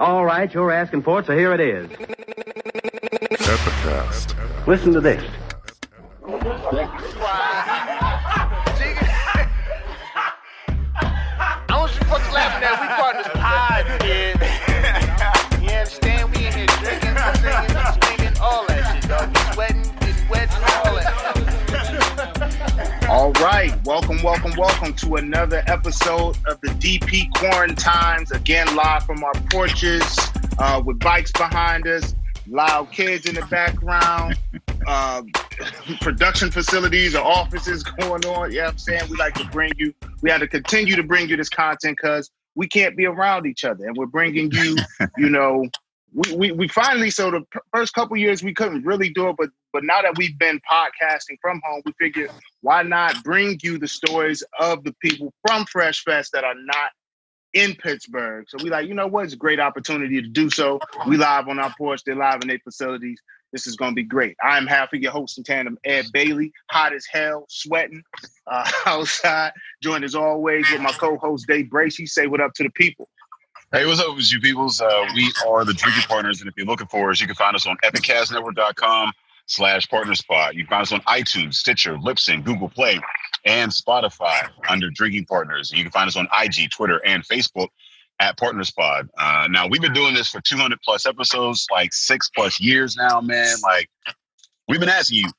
All right, you're asking for it, so here it is. Epicast. Listen to this. I want you folks laughing at we partners pod, kid. You understand? We in here drinking, singing, swinging, all that shit, dog. We sweating, getting wet, all that. All right, welcome to another episode of the DP Quarentimes. Again, live from our porches, with bikes behind us, loud kids in the background, production facilities or offices going on. You know what I'm saying? We like to we had to continue to bring you this content because we can't be around each other. And we're bringing you, we finally, so the first couple years we couldn't really do it, but now that we've been podcasting from home, we figured why not bring you the stories of the people from Fresh Fest that are not in Pittsburgh. So we like, you know what? It's a great opportunity to do so. We live on our porch. They're live in their facilities. This is going to be great. I'm half of your host in tandem, Ed Bailey, hot as hell, sweating outside. Joined as always with my co-host, Dave Bracey. Say what up to the people. Hey, what's up with you peoples? We are the Drinking Partners, and if you're looking for us, you can find us on epicastnetwork.com/partnerspot. You can find us on iTunes, Stitcher, Libsyn, Google Play, and Spotify under Drinking Partners. You can find us on IG, Twitter, and Facebook at PartnersPod. Now, we've been doing this for 200 plus episodes, like 6+ years now, man. Like, we've been asking you,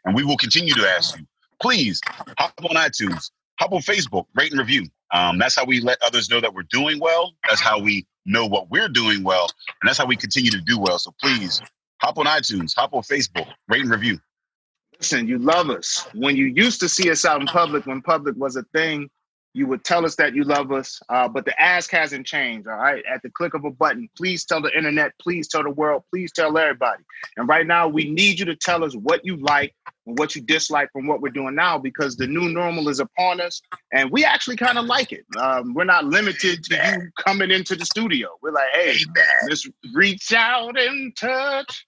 and we will continue to ask you, please hop on iTunes, hop on Facebook, rate and review. That's how we let others know that we're doing well. That's how we know what we're doing well. And that's how we continue to do well. So please hop on iTunes, hop on Facebook, rate and review. Listen, you love us. When you used to see us out in public, when public was a thing, you would tell us that you love us, but the ask hasn't changed, all right? At the click of a button, please tell the internet, please tell the world, please tell everybody. And right now, we need you to tell us what you like and what you dislike from what we're doing now, because the new normal is upon us, and we actually kind of like it. We're not limited to you coming into the studio. We're like, hey, let's reach out and touch.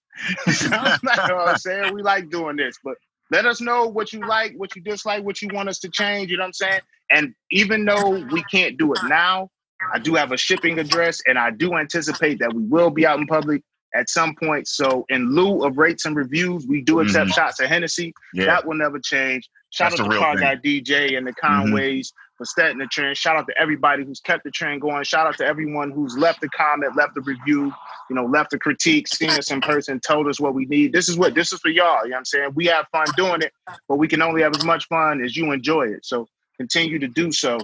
You know what I'm saying? We like doing this, but let us know what you like, what you dislike, what you want us to change, you know what I'm saying? And even though we can't do it now, I do have a shipping address, and I do anticipate that we will be out in public at some point. So in lieu of rates and reviews, we do accept shots of Hennessy. Yeah. That will never change. Shout out to Car Guy DJ and the Conways for setting the trend. Shout out to everybody who's kept the trend going. Shout out to everyone who's left a comment, left a review, left a critique, seen us in person, told us what we need. This is for y'all. You know what I'm saying? We have fun doing it, but we can only have as much fun as you enjoy it. So continue to do so.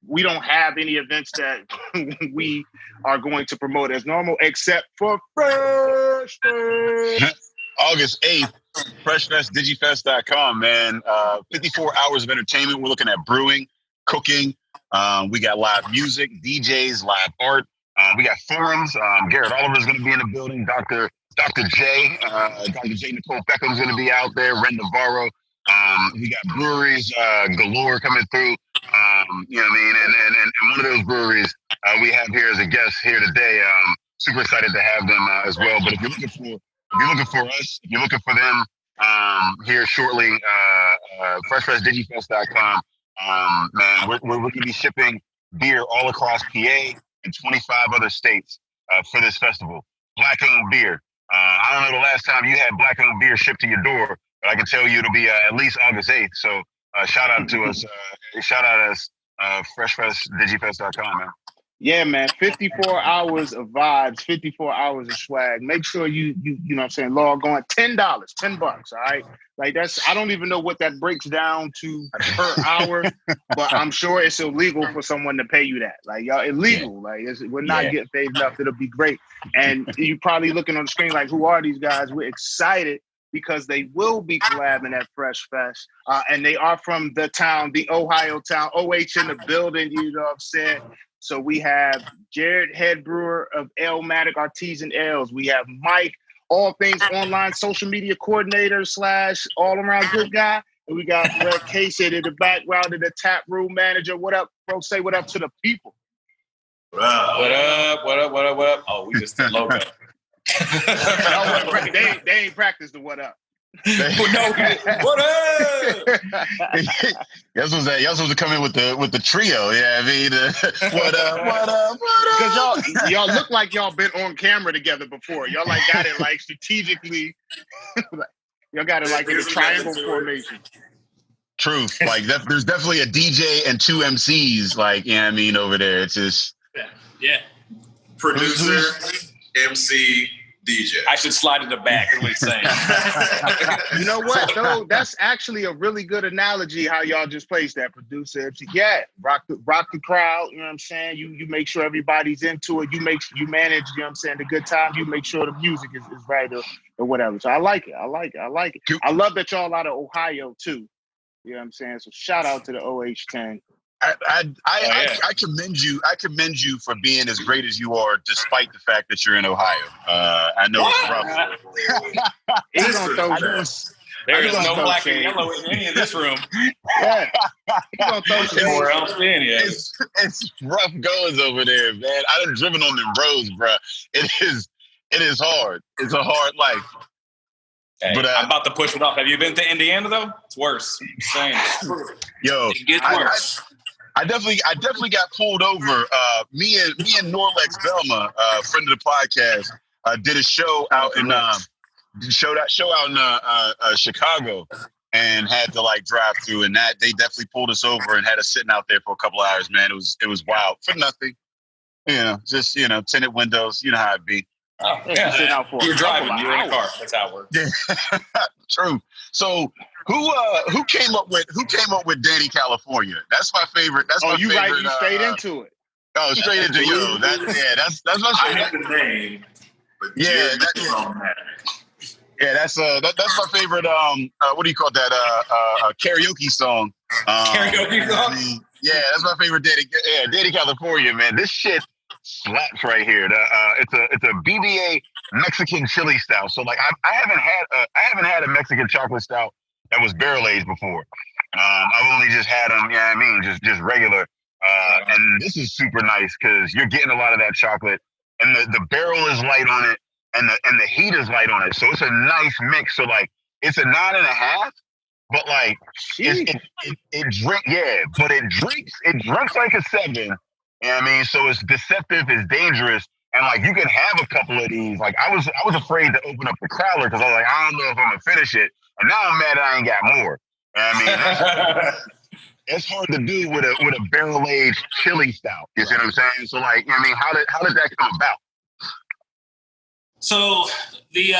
We don't have any events that we are going to promote as normal, except for Fresh Fest. August 8th, freshfestdigifest.com, man. 54 hours of entertainment. We're looking at brewing, cooking. We got live music, DJs, live art. We got forums. Garrett Oliver is going to be in the building. Dr. J, Dr. J. Nicole Beckham is going to be out there. Ren Navarro. We got breweries galore coming through. You know what I mean? And one of those breweries we have here as a guest here today. Super excited to have them as well. But if you're looking for us, if you're looking for them here shortly, freshfestdigifest.com. Man, we're going to be shipping beer all across PA and 25 other states for this festival. Black-owned beer. I don't know the last time you had black-owned beer shipped to your door, but I can tell you it'll be at least August 8th. So shout out to us. Shout out us, freshfestdigifest.com, man. Yeah, man. 54 hours of vibes, 54 hours of swag. Make sure you know what I'm saying, log on. $10, $10, all right? Like I don't even know what that breaks down to per hour, but I'm sure it's illegal for someone to pay you that. Like, y'all, illegal. Like, we're not getting paid enough. It'll be great. And you're probably looking on the screen like, who are these guys? We're excited because they will be collabing at Fresh Fest. And they are from the town, the Ohio town, OH in the building, you know what I'm saying? So we have Jared, head brewer of Alematic Artisan Ales. We have Mike, all things online social media coordinator / all around good guy. And we got Brett Casey in the background of the tap room manager. What up, bro? Say what up to the people. What up? Oh, we just did logo. No, they ain't practiced the what up. What up? Y'all supposed to come in with the trio. Yeah, I mean, what up? Because y'all look like y'all been on camera together before. Y'all like got it like strategically. Y'all got it like in a triangle formation. Truth, like there's definitely a DJ and two MCs. Like, I mean, over there, it's just Producer, MC, DJ. I should slide in the back. Is what he's saying. You know what though? That's actually a really good analogy. How y'all just placed that, producer MC. Yeah, rock the crowd. You know what I'm saying? You make sure everybody's into it. You manage. You know what I'm saying? The good time. You make sure the music is right or whatever. So I like it. I like it. I love that y'all out of Ohio too. You know what I'm saying? So shout out to the OH10. I commend you. I commend you for being as great as you are, despite the fact that you're in Ohio. I know it's rough. He's gonna throw there is no black and yellow in any of this room. Yeah, he's gonna throw somewhere else in. Yeah, it's rough goings over there, man. I done driven on them roads, bro. It is hard. It's a hard life. Hey, but I'm about to push it off. Have you been to Indiana though? It's worse. I'm saying. Yo, it gets worse. I definitely got pulled over. Me and Norlex Belma, friend of the podcast, did a show out in Chicago, and had to like drive through. And that they definitely pulled us over and had us sitting out there for a couple of hours. Man, it was wild for nothing. Just tinted windows. You know how it be. Oh, yeah. You're driving. You're in a car. That's how it works. Yeah. True. So who came up with Danny California? That's my favorite. That's my favorite. Right. You straight into it. Oh, straight into you. That's my favorite. I have the name. That's my favorite. What do you call that? Karaoke song. Karaoke song. That's my favorite. Danny California, man. This shit slaps right here. It's a BBA Mexican chili stout. So like I haven't had a Mexican chocolate stout that was barrel aged before. I've only just had them. Just regular. And this is super nice because you're getting a lot of that chocolate, and the barrel is light on it, and the heat is light on it. So it's a nice mix. So like it's a 9.5, but like it drinks like a 7. You know what I mean? So it's deceptive, it's dangerous, and like you can have a couple of these. Like I was afraid to open up the crowler because I was like, I don't know if I'm gonna finish it, and now I'm mad that I ain't got more. You know what I mean? It's hard to do with a barrel aged chili stout. You see what I'm saying? So like, I mean, how did that come about? So we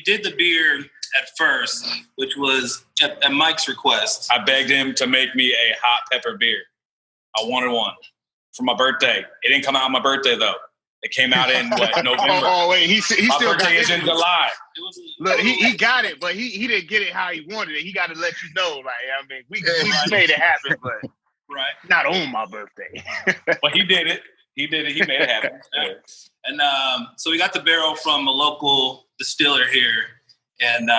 did the beer at first, which was at Mike's request. I begged him to make me a hot pepper beer. I wanted one for my birthday. It didn't come out on my birthday though. It came out in November. Oh wait, he my still birthday is in July. Look, he got it, but he didn't get it how he wanted it. He got to let you know, like, I mean, we made it happen, but not on my birthday. But he did it. He made it happen. Yeah. And so we got the barrel from a local distiller here, and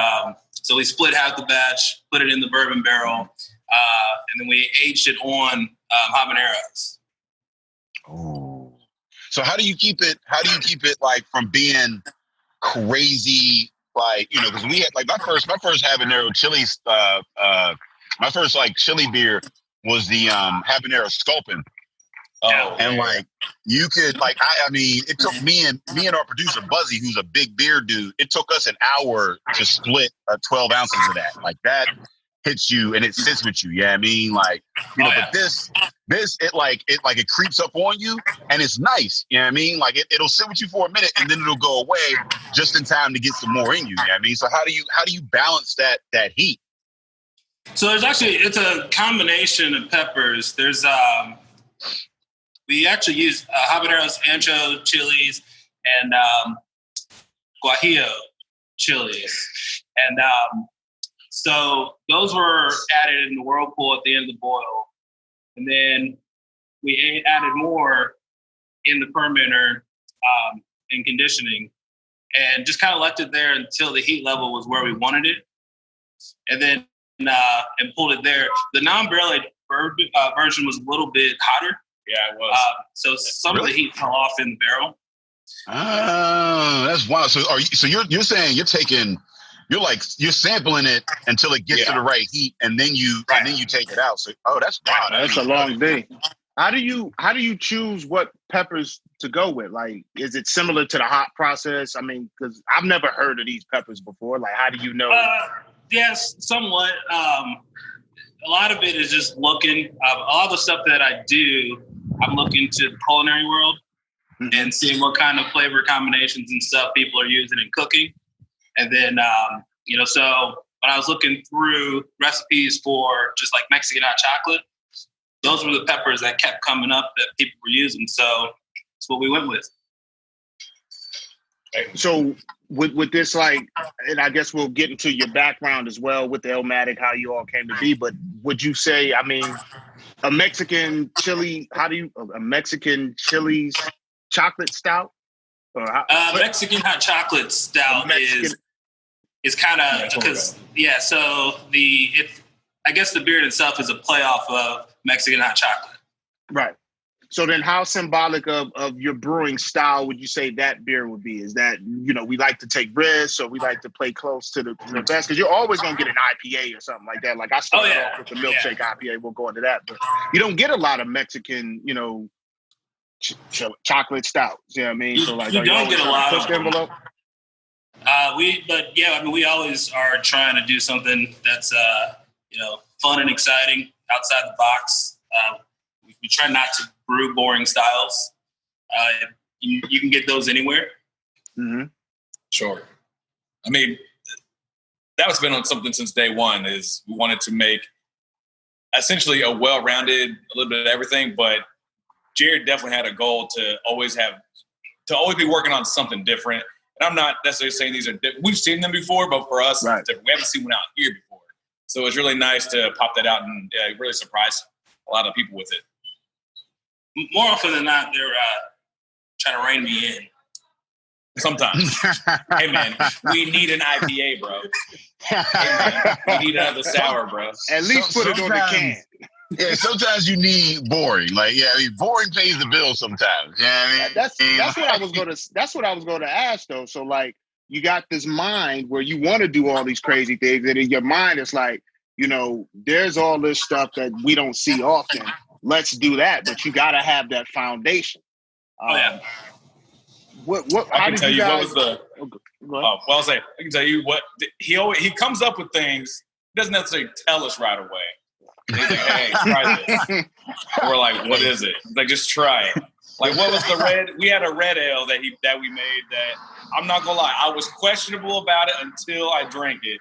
so we split half the batch, put it in the bourbon barrel, and then we aged it on habaneros. Oh, so how do you keep it? How do you keep it like from being crazy? Like, you know, because we had like my first habanero chili. My first like chili beer was the habanero sculpin. Oh, and like you could like I mean, it took me and our producer Buzzy, who's a big beer dude. It took us an hour to split 12 ounces of that. Like that hits you and it sits with you. Yeah, I mean, like you know, but this it creeps up on you and it's nice. You know what I mean? Like it'll sit with you for a minute and then it'll go away just in time to get some more in you. You know what I mean? So how do you balance that heat? So it's a combination of peppers. There's we actually use habaneros, ancho chilies, and guajillo chilies. And so those were added in the whirlpool at the end of the boil. And then we added more in the fermenter in conditioning and just kind of left it there until the heat level was where we wanted it. And then and pulled it there. The non-barrel-aged version was a little bit hotter. Yeah, it was. So some of the heat fell off in the barrel. Oh, that's wild. So you're saying you're taking you're sampling it until it gets to the right heat, and then you take it out. So, that's wild. That's a long day. How do you choose what peppers to go with? Like, is it similar to the hot process? I mean, because I've never heard of these peppers before. Like, how do you know? Yes, somewhat. A lot of it is just looking. All the stuff that I do, I'm looking to the culinary world and seeing what kind of flavor combinations and stuff people are using in cooking. And then, so when I was looking through recipes for just like Mexican hot chocolate, those were the peppers that kept coming up that people were using. So that's what we went with. So with this, like, and I guess we'll get into your background as well with the Alematic, how you all came to be. But would you say, I mean, a Mexican chili, a Mexican chili's chocolate stout? Or Mexican hot chocolate stout is kind of because so I guess the beer itself is a playoff of Mexican hot chocolate. Right. So then how symbolic of your brewing style would you say that beer would be? Is that, we like to take risks or we like to play close to the best? Because you're always going to get an IPA or something like that. Like I started off with the milkshake IPA. We'll go into that. But you don't get a lot of Mexican, chocolate stouts. You know what I mean? So like, you don't get a lot of envelope? We always are trying to do something that's, fun and exciting outside the box. We try not to brew boring styles. You can get those anywhere. Mm-hmm. Sure. I mean, that was been on something since day one is we wanted to make essentially a well-rounded, a little bit of everything, but Jared definitely had a goal to always be working on something different. And I'm not necessarily saying these are we've seen them before, but for us, right. We haven't seen one out here before. So it's really nice to pop that out and really surprise a lot of people with it. More often than not, they're trying to rein me in. Sometimes. Hey, man, we need an IPA, bro. Hey, man, we need another sour, bro. At least put it on the can. Yeah, sometimes you need boring. Like, boring pays the bill sometimes. Yeah, that's what I was gonna ask though. So like, you got this mind where you want to do all these crazy things, and in your mind it's like, there's all this stuff that we don't see often. Let's do that, but you got to have that foundation. What? I can tell you what was the. Go ahead. Well, I can tell you what he comes up with things. He doesn't necessarily tell us right away. He's like, hey, try this. We're like, what is it? He's like, just try it. Like, what was the red? We had a red ale that we made that I'm not gonna lie, I was questionable about it until I drank it,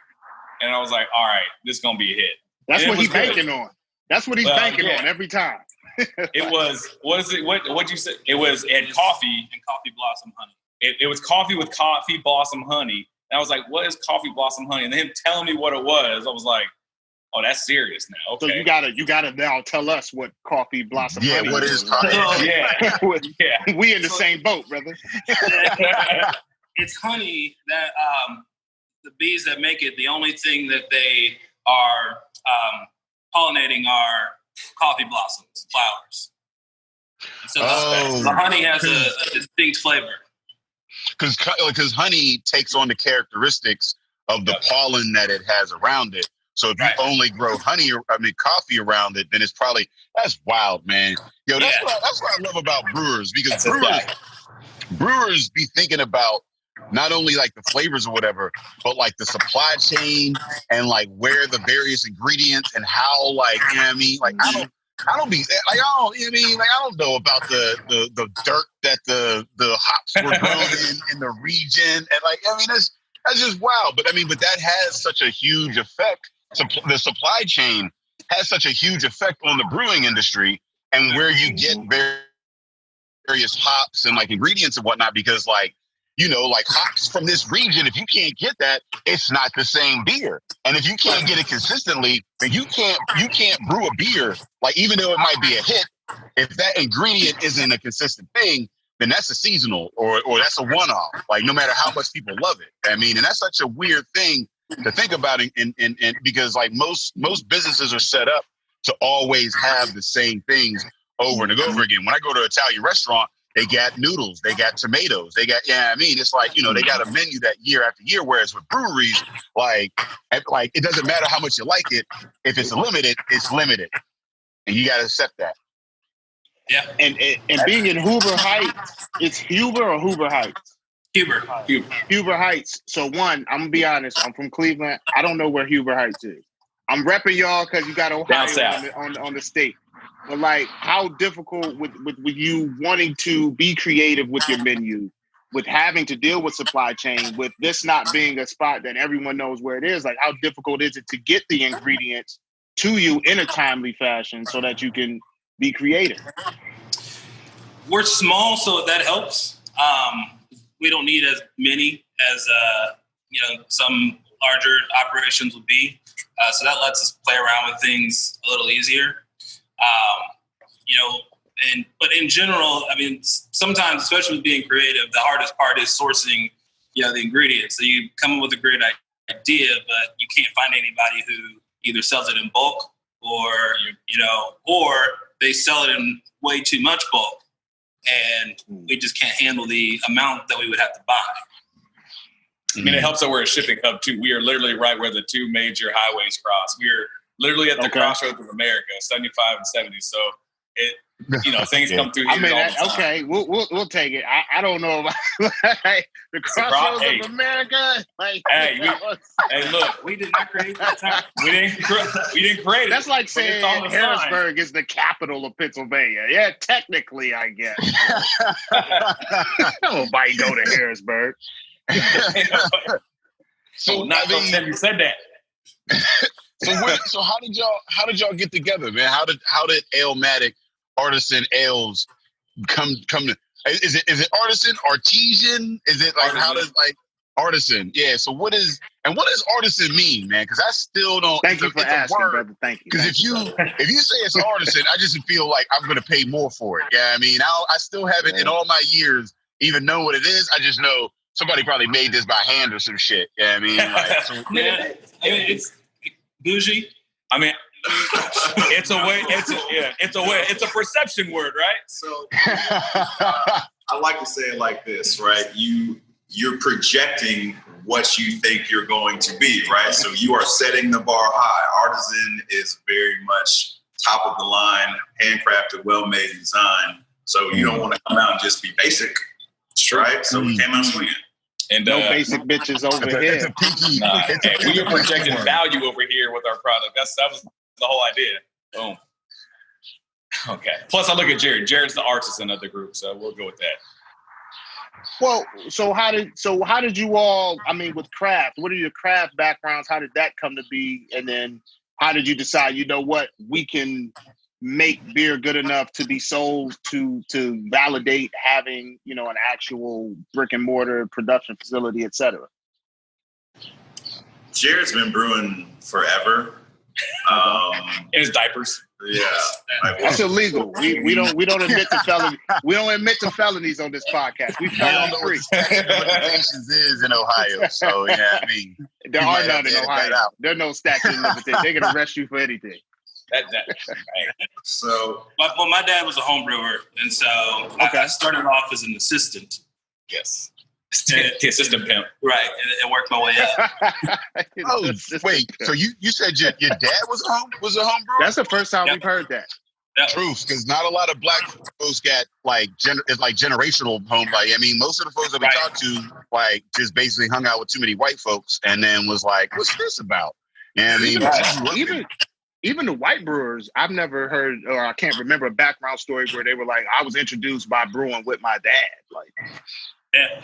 and I was like, all right, this is gonna be a hit. That's what he's banking on. That's what he's banking on every time. It was. What is it? What you said? It had coffee and coffee blossom honey. It was coffee with coffee blossom honey. And I was like, what is coffee blossom honey? And then him telling me what it was, I was like, oh, that's serious now. Okay. So you gotta now tell us what coffee blossom honey is. What is coffee? Yeah. We in the same boat, brother. It's honey that the bees that make it, the only thing that they are pollinating are coffee blossoms, flowers. So the honey has a distinct flavor. Because honey takes on the characteristics of the pollen that it has around it. So if you only grow coffee around it, then it's probably, that's wild, man. Yo, that's what I love about brewers, because brewers be thinking about not only like the flavors or whatever, but like the supply chain and like where the various ingredients and how, like, you know what I mean? Like, I don't know about the dirt that the hops were grown in the region. And like, I mean, that's just wild. But that has such a huge effect. The supply chain has such a huge effect on the brewing industry and where you get various hops and like ingredients and whatnot, because like, like hops from this region, if you can't get that, it's not the same beer. And if you can't get it consistently, then you can't brew a beer, like, even though it might be a hit, if that ingredient isn't a consistent thing, then that's a seasonal or that's a one-off, like, no matter how much people love it. I mean, and that's such a weird thing to think about and because like most businesses are set up to always have the same things over and over again. When I go to an Italian restaurant, They got noodles. They got tomatoes. They got, it's like, they got a menu that year after year. Whereas with breweries, like it doesn't matter how much you like it. If it's limited, it's limited. And you got to accept that. Yeah. And being in Hoover Heights, it's Huber or Hoover Heights? Huber Heights. So one, I'm going to be honest. I'm from Cleveland. I don't know where Huber Heights is. I'm repping y'all because you got Ohio on the state. But like, how difficult with you wanting to be creative with your menu, with having to deal with supply chain, with this not being a spot that everyone knows where it is? Like, how difficult is it to get the ingredients to you in a timely fashion so that you can be creative? We're small, so that helps. We don't need as many as some larger operations would be. So that lets us play around with things a little easier. But in general, I mean, sometimes, especially with being creative, the hardest part is sourcing, the ingredients. So you come up with a great idea, but you can't find anybody who either sells it in bulk or they sell it in way too much bulk, and we just can't handle the amount that we would have to buy. I mean, it helps that we're a shipping hub too. We are literally right where the two major highways cross. We're literally at the crossroads of America, 75 and 70. So things come through here all the time. Okay, we'll take it. I don't know about the crossroads of America. Hey, look, we did not create that time. We didn't create it. That's like saying Harrisburg is the capital of Pennsylvania. Yeah, technically, I guess. Nobody go to Harrisburg. So not until Tim said that. So how did y'all get together, man? How did Alematic Artisan Ales come to? Is it artisan? Is it like artisan. How does like artisan? Yeah. So what does artisan mean, man? Because I still don't. Thank you for asking, brother. Thank you. Because if you say it's artisan, I just feel like I'm going to pay more for it. Yeah, I mean, I still haven't in all my years even known what it is. I just know somebody probably made this by hand or some shit. Yeah, I mean, it's bougie. I mean, it's a perception word, right? So I like to say it like this, right? You're projecting what you think you're going to be, right? So you are setting the bar high. Artisan is very much top of the line, handcrafted, well-made design. So you don't want to come out and just be basic, right? So we came out swinging. And no basic bitches over here. We are projecting value over here with our product. That was the whole idea. Boom. Okay. Plus, I look at Jared. Jared's the artisan of the group, so we'll go with that. Well, so how did you all? I mean, with craft, what are your craft backgrounds? How did that come to be? And then, how did you decide? You know what? We can make beer good enough to be sold to validate having an actual brick and mortar production facility, et cetera. Jared's been brewing forever. In his diapers. Yeah, that's illegal. We don't admit to felonies. We don't admit to felonies on this podcast. We felon free. Limitations is in Ohio, so yeah, I mean there are none in Ohio. There's no statute of limitations. They can arrest you for anything. Right. So, my dad was a home brewer, and so I started off as an assistant. Yes. The assistant pimp. Right, and worked my way up. Oh, wait. So you said your dad was a home brewer? That's the first time we've heard that. Yep. Truth, because not a lot of black folks got it's like generational home. Like, I mean, most of the folks that we talked to, just basically hung out with too many white folks, and then was like, "What's this about?" And I mean, even the white brewers, I've never heard, or I can't remember a background story where they were like, I was introduced by brewing with my dad. Yeah.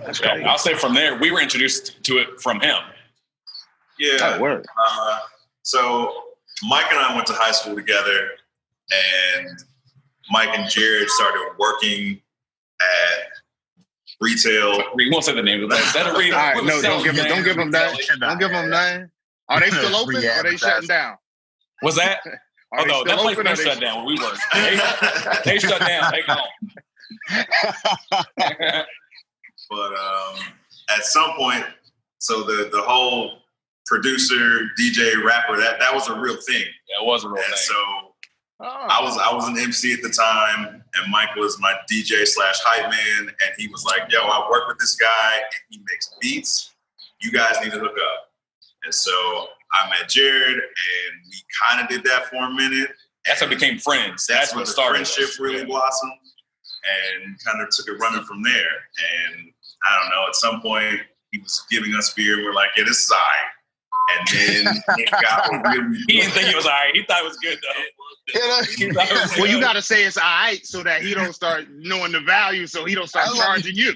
That's crazy. I'll say from there, we were introduced to it from him. Yeah. Oh, word. So Mike and I went to high school together, and Mike and Jared started working at retail. We won't say the name of that. All right, no, don't give them that. Don't give them that. Are they still open or are they shutting down? Was that? Oh, no, that place been shut down where we were. They shut down. They gone. But at some point, so the whole producer, DJ, rapper, that was a real thing. That was a real thing. So I was an MC at the time, and Mike was my DJ / hype man, and he was like, "Yo, I work with this guy, and he makes beats. You guys need to hook up." And so I met Jared, and we kind of did that for a minute. That's how we became friends. That's when the friendship really blossomed, and kind of took it running from there. And I don't know, at some point he was giving us beer, and we're like, "Yeah, this is all right." And then it got really. He didn't think it was all right. He thought it was good though. Well, you got to say it's all right so that he don't start knowing the value, so he don't start charging you.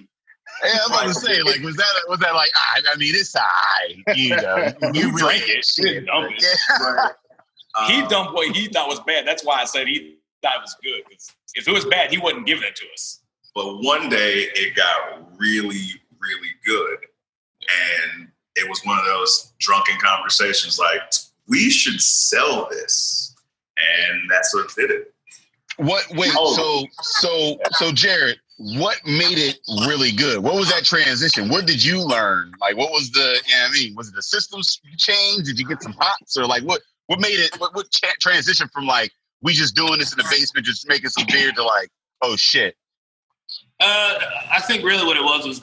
Yeah, I was about to say, like, was that like, I mean, it's all right, you know, you drank it. Shit, dump it. Right. He dumped what he thought was bad. That's why I said he thought it was good. Because if it was bad, he wasn't giving it to us. But one day it got really, really good. And it was one of those drunken conversations like, we should sell this. And that's what did it. So Jared, what made it really good? What was that transition? What did you learn? Like, what was was it the systems change? Did you get some hops, or like what made it? What transition from like we just doing this in the basement, just making some beer, to like, oh shit? I think really what it was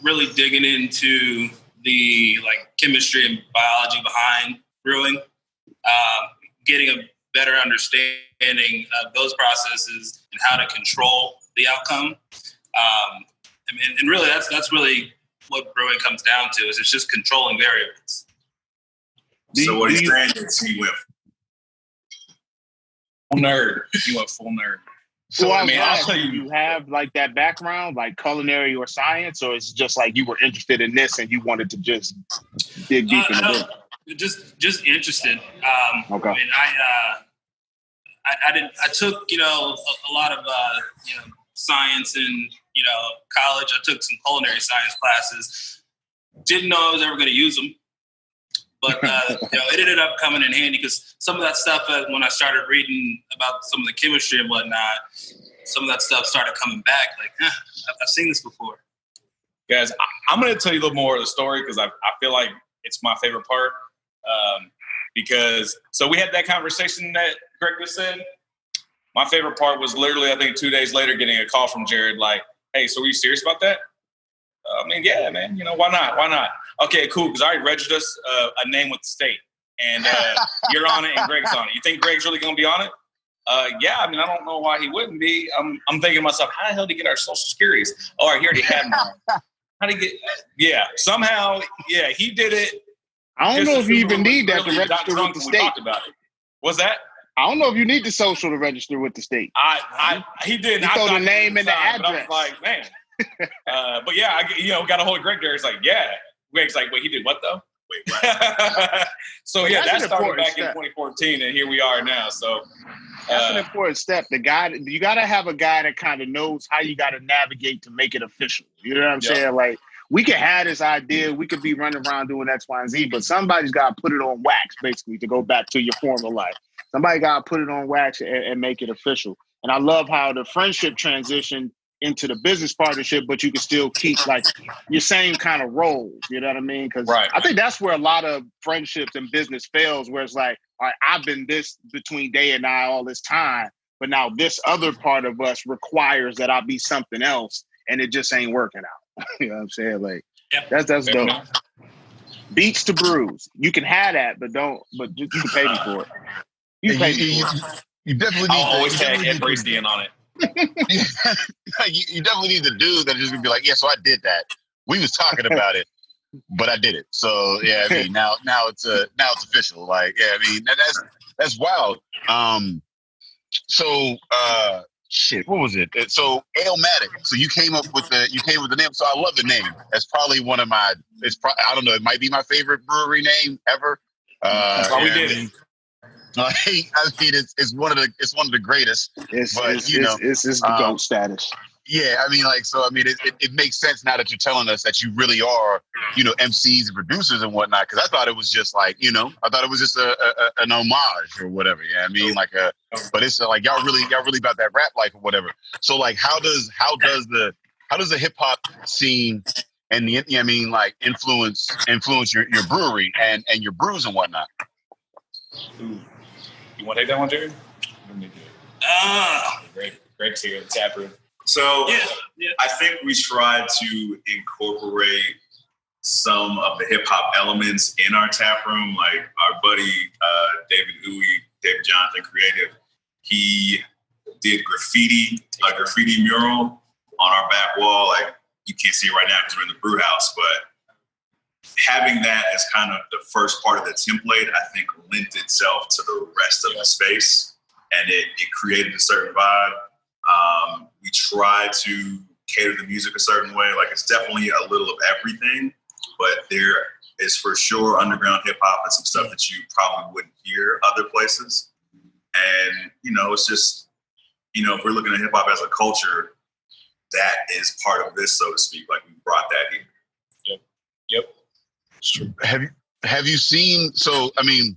really digging into the like chemistry and biology behind brewing, getting a better understanding of those processes and how to control the outcome. And really that's really what brewing comes down to, is it's just controlling variables. So what he's saying is he went full nerd. He went full nerd. So I mean, I'll tell you have like that background, like culinary or science, or it's just like you were interested in this and you wanted to just dig deep into it? Just interested. Okay. I mean, I took, a lot of, science in, college. I took some culinary science classes. Didn't know I was ever going to use them. But, it ended up coming in handy because some of that stuff, when I started reading about some of the chemistry and whatnot, some of that stuff started coming back. Like, I've seen this before. Guys, I'm going to tell you a little more of the story because I feel like it's my favorite part. So we had that conversation that Greg just said. My favorite part was literally, I think 2 days later, getting a call from Jared like, "Hey, so were you serious about that?" I mean, yeah, man. Why not? Why not? Okay, cool. Because I already registered us a name with the state, and you're on it, and Greg's on it. You think Greg's really going to be on it? Yeah. I mean, I don't know why he wouldn't be. I'm thinking to myself, how the hell did he get our social securities? Oh, he already had mine. How did he get? Yeah, somehow. Yeah, he did it. I don't know if you even need that to really register with the state. Talked about it. What's that? I don't know if you need the social to register with the state. He did. You throw the name and the address. I was like, man. But yeah, I got a hold of Greg there. It's like, yeah. Greg's like, wait, he did what though? Wait, what? So yeah, that started back in 2014, and here we are now. So that's an important step. You got to have a guy that kind of knows how you got to navigate to make it official. You know what I'm saying? Like, we could have this idea, we could be running around doing X, Y, and Z, but somebody's got to put it on wax, basically, to go back to your former life. Somebody got to put it on wax and make it official. And I love how the friendship transitioned into the business partnership, but you can still keep like your same kind of roles. You know what I mean? Because I think that's where a lot of friendships and business fails, where it's like, all right, I've been this between Day and I all this time, but now this other part of us requires that I be something else, and it just ain't working out. You know what I'm saying? Like, that's dope. Beats to brews. You can have that, but you can pay me for it. You definitely need I'll always tag Ed Bracey in on it. You definitely need the dude that's just gonna be like, yeah, so I did that. We was talking about it, but I did it. So yeah, I mean, now it's official. Like, yeah, I mean, that's wild. Shit, what was it? So Alematic. So you came with the name. So I love the name. That's probably one of my. I don't know. It might be my favorite brewery name ever. That's why we did it. I mean, it's one of the greatest. It's the GOAT status. Yeah, I mean, like, so I mean, it makes sense now that you're telling us that you really are, MCs and producers and whatnot. Because I thought it was just like, I thought it was just an homage or whatever. Yeah, I mean, but it's like y'all really about that rap life or whatever. So like, how does the hip hop scene and influence your brewery and your brews and whatnot? Ooh. You want to take that one, Jared? Greg's here in the tap room. So Yeah. I think we tried to incorporate some of the hip hop elements in our tap room. Like our buddy David Jonathan Creative, he did a graffiti mural on our back wall. Like you can't see it right now because we're in the brew house, but having that as kind of the first part of the template, I think lent itself to the rest of the space, and it created a certain vibe. We try to cater the music a certain way. Like it's definitely a little of everything, but there is for sure underground hip hop and some stuff that you probably wouldn't hear other places. And, it's just, if we're looking at hip hop as a culture, that is part of this, so to speak. Like we brought that here. Yep. It's true. Have you seen? So I mean,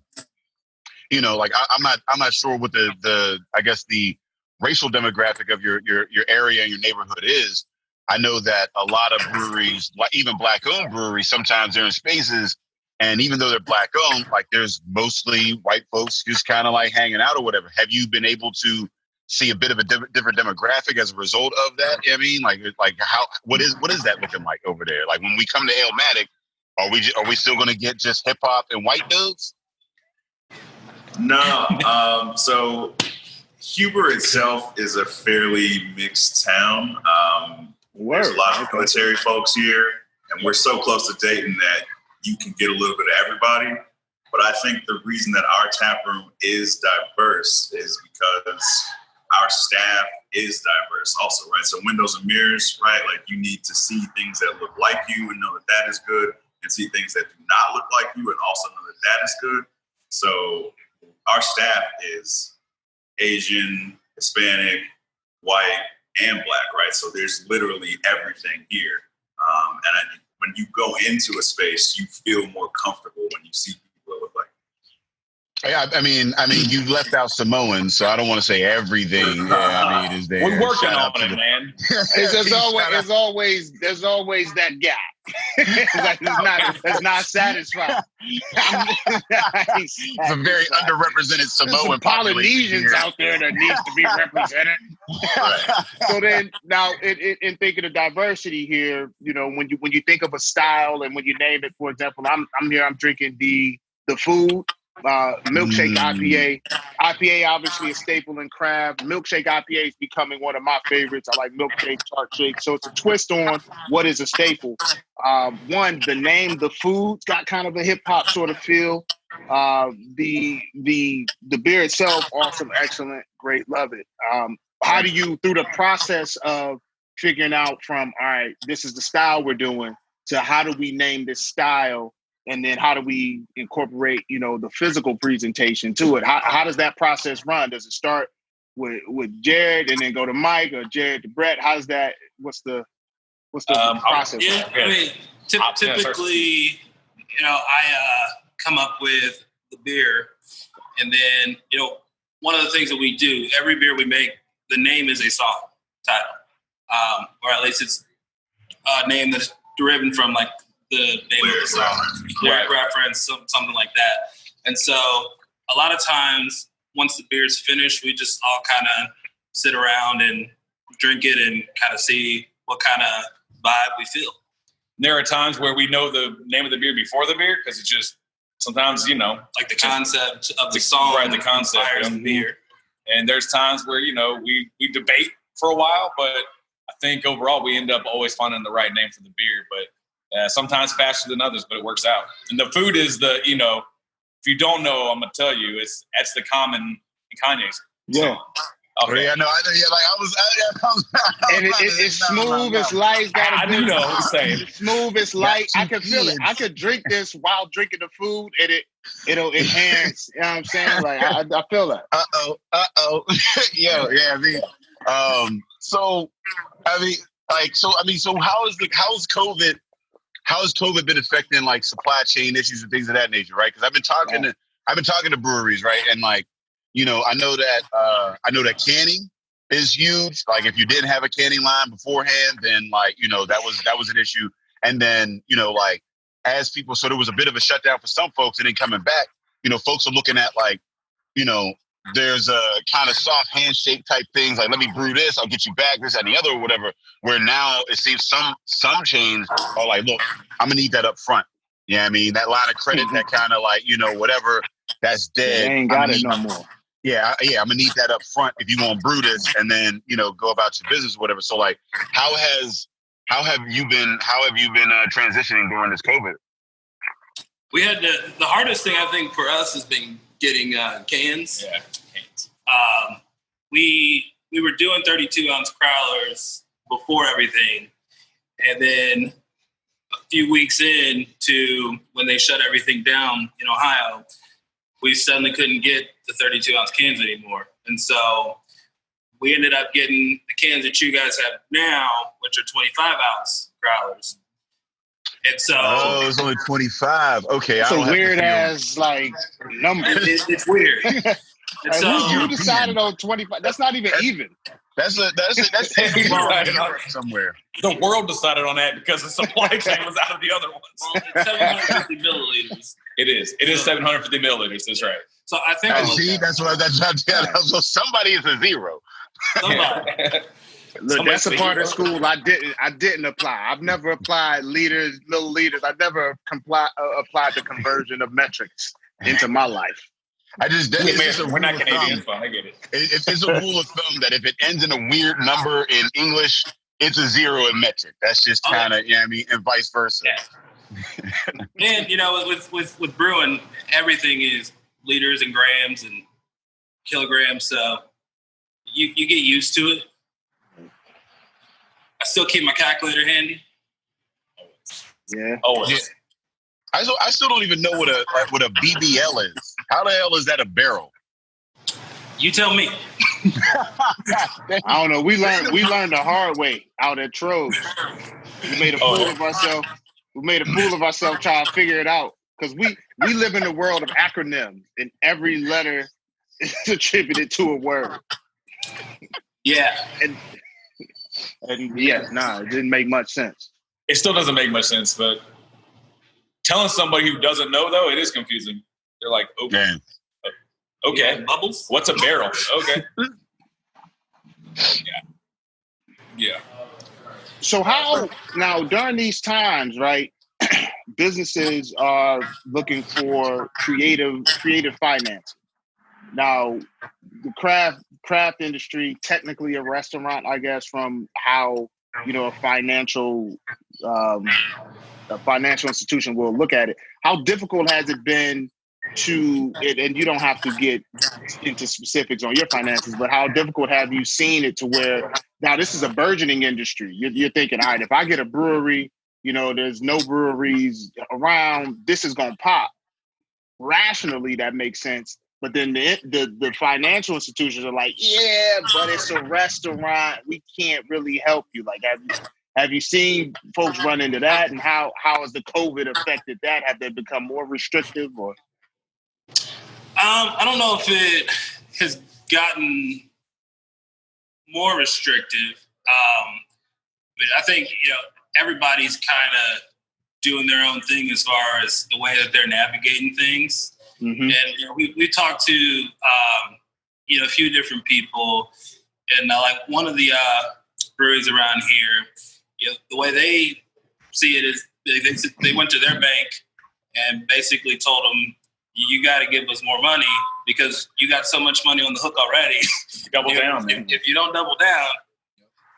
like I'm not sure what the I guess the racial demographic of your area and your neighborhood is. I know that a lot of breweries, like even black-owned breweries, sometimes they're in spaces, and even though they're black-owned, like there's mostly white folks just kind of like hanging out or whatever. Have you been able to see a bit of a different demographic as a result of that? I mean, like what is that looking like over there? Like when we come to Alematic, are we still going to get just hip hop and white dudes? No. So Huber itself is a fairly mixed town. There's a lot of military folks here, and we're so close to Dayton that you can get a little bit of everybody. But I think the reason that our tap room is diverse is because our staff is diverse also, right? So windows and mirrors, right? Like you need to see things that look like you and know that is good, and see things that do not look like you and also know that is good. So our staff is Asian, Hispanic, white, and black, right? So there's literally everything here. When you go into a space, you feel more comfortable when you see people that look like you. Yeah, I mean, you left out Samoan, so I don't want to say everything. Is there? We're working on it, man. There's always that guy. Like that's not satisfied. It's a very underrepresented Samoan Polynesians out there that needs to be represented. So then, now in thinking of diversity here, when you think of a style and when you name it, for example, I'm drinking the food. Milkshake IPA. IPA obviously a staple in craft. Milkshake IPA is becoming one of my favorites. I like milkshake, tart shake. So it's a twist on what is a staple. One, the name, the food's got kind of a hip hop sort of feel. The beer itself, awesome, excellent, great, love it. How do you, through the process of figuring out from, all right, this is the style we're doing, to how do we name this style? And then how do we incorporate, the physical presentation to it? How does that process run? Does it start with Jared and then go to Mike, or Jared to Brett? How's that? What's the process? Yeah, I mean, typically, I come up with the beer, and then, one of the things that we do, every beer we make, the name is a song title, or at least it's a name that's derived from like the name of the song, reference, something like that. And so a lot of times, once the beer's finished, we just all kind of sit around and drink it and kind of see what kind of vibe we feel. There are times where we know the name of the beer before the beer, because it's just sometimes, like the concept of the song, right? The concept of the beer. And there's times where we debate for a while, but I think overall we end up always finding the right name for the beer. But sometimes faster than others, but it works out. And the food is if you don't know, I'm gonna tell you, that's the common in Kanye's. Yeah. So, okay. Yeah, no, and it's smooth, it's light. I do know what I'm saying. Smooth, it's light. I can feel it. I could drink this while drinking the food, and it'll enhance. You know what I'm saying? Like I feel that. So how has COVID been affecting like supply chain issues and things of that nature, right? Because I've been talking to breweries, right? And like, I know that canning is huge. Like if you didn't have a canning line beforehand, then like, that was an issue. And then, like as people, so there was a bit of a shutdown for some folks and then coming back, folks are looking at like, there's a kind of soft handshake type things like, let me brew this, I'll get you back, this, that, and the other, or whatever. Where now it seems some chains are like, look, I'm gonna need that up front. Yeah, I mean, that line of credit, that kind of like, whatever, that's dead. They ain't got it no more. Yeah, I'm gonna need that up front if you want to brew this, and then go about your business or whatever. So like, how have you been transitioning during this COVID? We had the hardest thing, I think, for us has been getting cans. Yeah, cans. We were doing 32-ounce crowlers before everything, and then a few weeks in to when they shut everything down in Ohio, we suddenly couldn't get the 32-ounce cans anymore. And so we ended up getting the cans that you guys have now, which are 25-ounce growlers. And so... Oh, it's only 25. Okay. It's a weird-ass, number. It's weird. And so, you decided on 25. That's not even even. That's somewhere. The world decided on that because the supply chain was out of the other ones. Well, it's 750 milliliters. It is. It is 750 milliliters. That's right. So I think so somebody is a zero. Somebody. Look, that's a part of school I didn't apply. I've never applied milliliters. I never applied the conversion of metrics into my life. We're not Canadian, so I get it. It's a rule of thumb that if it ends in a weird number in English, it's a zero in metric. That's just kind of, and vice versa. Yeah. And, with brewing, everything is liters and grams and kilograms. So you get used to it. I still keep my calculator handy. Yeah. Always. Yeah. I still don't even know what a BBL is. How the hell is that a barrel? You tell me. I don't know. We learned the hard way out at Troge. We made a fool of ourselves. We made a fool of ourselves trying to figure it out because we live in the world of acronyms, and every letter is attributed to a word. Yeah. And it didn't make much sense. It still doesn't make much sense, but telling somebody who doesn't know, though, it is confusing. They're like, okay. Okay. Yeah, bubbles? What's a barrel? Okay. Yeah. So how, now during these times, right, businesses are looking for creative financing. Now, the craft industry, technically a restaurant, I guess, from how, a financial institution will look at it. How difficult has it been and you don't have to get into specifics on your finances, but how difficult have you seen it to where now this is a burgeoning industry? You're thinking, all right, if I get a brewery, there's no breweries around, this is going to pop. Rationally, that makes sense. But then the financial institutions are like, yeah, but it's a restaurant. We can't really help you. Like, have you seen folks run into that? And how has the COVID affected that? Have they become more restrictive or? I don't know if it has gotten more restrictive. But I think, everybody's kind of doing their own thing as far as the way that they're navigating things. Mm-hmm. And we talked to a few different people, and like one of the breweries around here, the way they see it is they went to their bank and basically told them, you got to give us more money because you got so much money on the hook already. Double down, man. If you don't double down,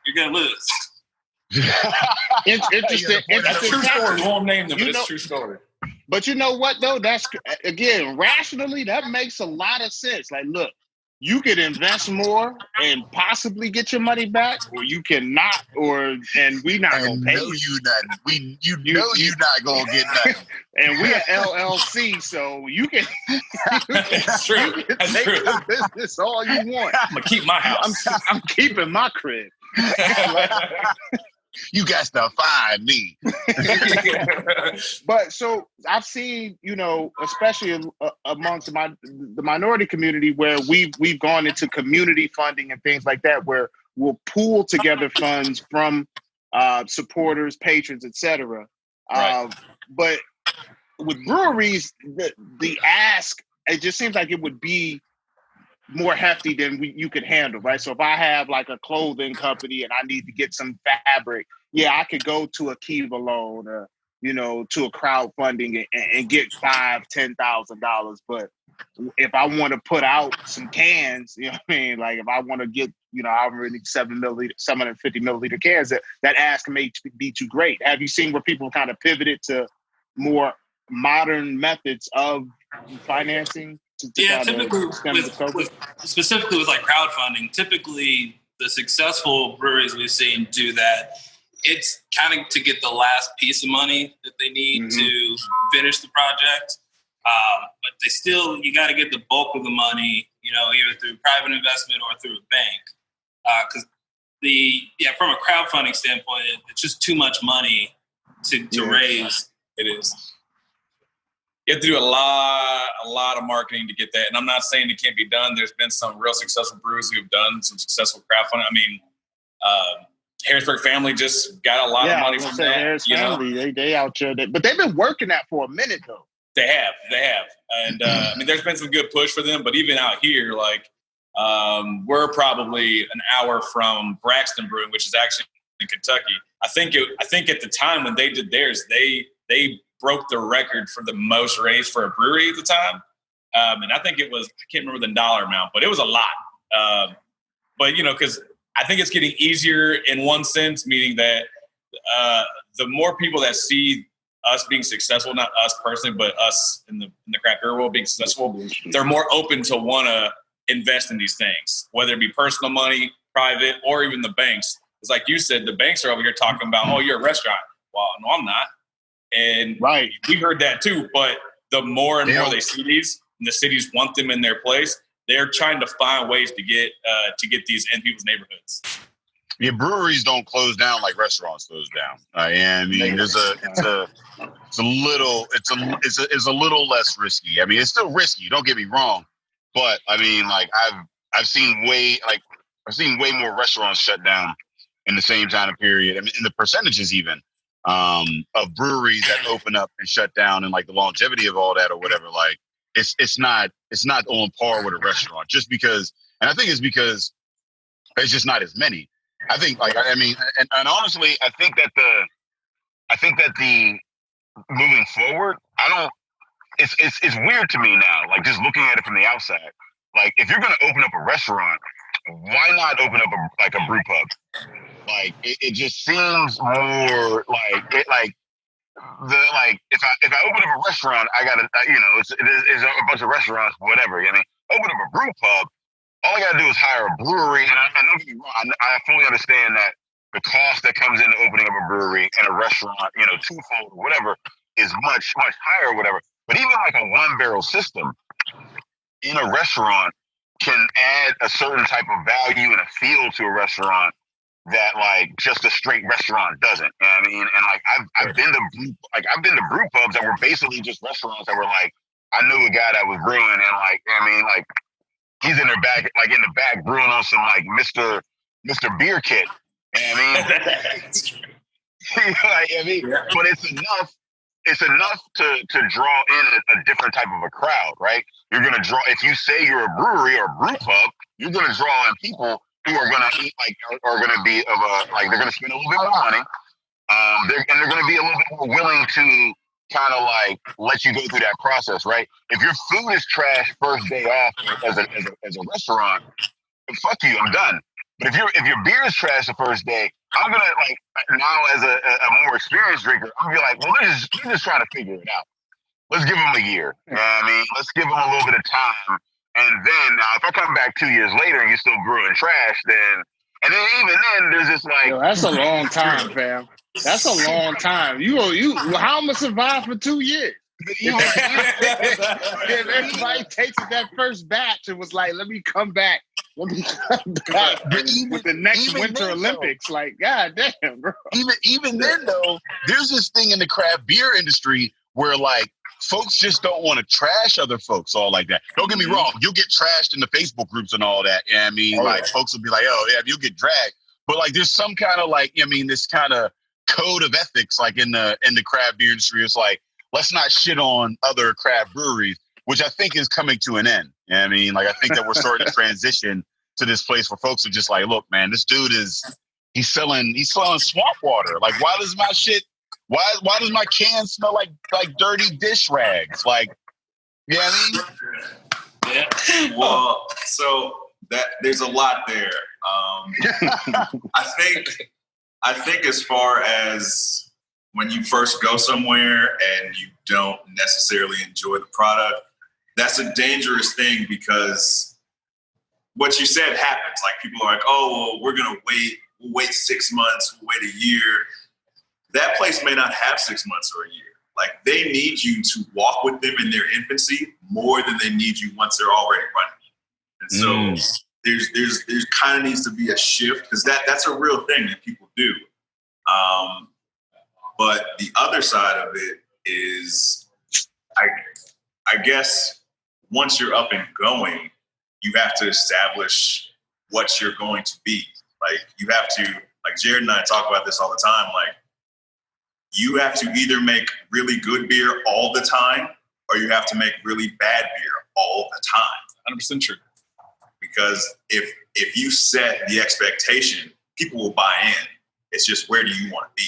you're gonna lose. Interesting. That's a true story. We won't name them, but it's a true story. But you know what, though? That's, again, rationally, that makes a lot of sense. Like, look, you could invest more and possibly get your money back, or you cannot, and we not going to pay you. You're not going to get nothing. And we are LLC, so you can, That's true. You can That's make true. the business all you want. I'm going to keep my house. I'm keeping my crib. You got to find me. But so I've seen, especially amongst the minority community, where we've gone into community funding and things like that, where we'll pool together funds from supporters, patrons, etc. Right. But with breweries, the ask, it just seems like it would be more hefty than you could handle, right? So if I have like a clothing company and I need to get some fabric, yeah, I could go to a Kiva loan or, you know, to a crowdfunding and get $5,000-$10,000. But if I want to put out some cans, you know what I mean? Like if I want to get, you know, however many 750 milliliter cans, that ask may be too great. Have you seen where people kind of pivoted to more modern methods of financing? Typically specifically with like crowdfunding, typically the successful breweries we've seen do that. It's kind of to get the last piece of money that they need to finish the project. But they still, you got to get the bulk of the money, you know, either through private investment or through a bank. Because from a crowdfunding standpoint, it's just too much money to raise. It is. You have to do a lot of marketing to get that. And I'm not saying it can't be done. There's been some real successful brewers who have done some successful crowdfunding. I mean, Harrisburg Family just got a lot of money from that. Harris Family, they out here. But they've been working that for a minute, though. They have. And, I mean, there's been some good push for them. But even out here, like, we're probably an hour from Braxton Brewing, which is actually in Kentucky. I think at the time when they did theirs, they broke the record for the most raised for a brewery at the time. And I think it was, I can't remember the dollar amount, but it was a lot. But, you know, because I think it's getting easier in one sense, meaning that the more people that see us being successful, not us personally, but us in the craft beer world being successful, they're more open to want to invest in these things, whether it be personal money, private, or even the banks. It's like you said, the banks are over here talking about, oh, you're a restaurant. Well, no, I'm not. And we heard that too. But the more and more they see these, and the cities want them in their place, they're trying to find ways to get these in people's neighborhoods. Yeah, breweries don't close down like restaurants close down. I mean, it's a little less risky. I mean, it's still risky. Don't get me wrong, but I mean, like I've seen way more restaurants shut down in the same time period. I mean, in the percentages even of breweries that open up and shut down, and like the longevity of all that or whatever. Like it's not on par with a restaurant just because. And I think it's because there's just not as many. I think, like, I mean, and honestly, I think that the moving forward, it's weird to me now, like just looking at it from the outside. Like, if you're going to open up a restaurant, why not open up a brew pub? Like, it just seems more if I open up a restaurant, I gotta, it's a bunch of restaurants, whatever. I mean, open up a brew pub. All I got to do is hire a brewery, and don't get me wrong, I fully understand that the cost that comes into opening up a brewery and a restaurant, twofold or whatever, is much, much higher or whatever. But even like a one-barrel system in a restaurant can add a certain type of value and a feel to a restaurant that like just a straight restaurant doesn't. You know what I mean? And like I've been to brew pubs that were basically just restaurants that were like, I knew a guy that was brewing, and like, I mean, like, he's in the back brewing on some like Mr. Beer Kit. You know what I mean? But it's enough to draw in a different type of a crowd, right? You're gonna draw, if you say you're a brewery or a brew pub, you're gonna draw in people who are gonna eat are gonna be they're gonna spend a little bit more money. They're gonna be a little bit more willing to kind of like let you go through that process, right? If your food is trash first day off as a restaurant, fuck you, I'm done. But if your beer is trash the first day, I'm gonna like now as a more experienced drinker, I'm gonna be like, well, we're just trying to figure it out. Let's give them a year. You know what I mean? Let's give them a little bit of time. And then now if I come back 2 years later and you're still brewing trash, then even then there's this like, yo, that's a long time, fam. That's a long time. You how am I gonna survive for 2 years? Everybody tasted that first batch and was like, let me come back with the next Winter Olympics. Though, like, god damn, bro. Even then though, there's this thing in the craft beer industry where like folks just don't want to trash other folks all like that. Don't get me wrong, you'll get trashed in the Facebook groups and all that. And I mean, folks will be like, oh yeah, you'll get dragged. But like there's some kind of like, this kind of code of ethics like in the craft beer industry. It's like, let's not shit on other craft breweries. which I think is coming to an end. You know what I mean? Like, I think that we're starting to transition to this place where folks are just like, look, man, this dude he's selling swamp water. Like, why does my can smell like dirty dish rags? Like, you know what I mean? Yeah. Well, so that there's a lot there. I think as far as when you first go somewhere and you don't necessarily enjoy the product, that's a dangerous thing, because what you said happens. Like, people are like, oh, well, we'll wait 6 months, we'll wait a year. That place may not have 6 months or a year. Like, they need you to walk with them in their infancy more than they need you once they're already running. And so there's kind of needs to be a shift, because that's a real thing that people do. But the other side of it is, I guess, once you're up and going, you have to establish what you're going to be. Like, you have to, like Jared and I talk about this all the time, like, you have to either make really good beer all the time, or you have to make really bad beer all the time. 100% true. Because if you set the expectation, people will buy in. It's just, where do you want to be?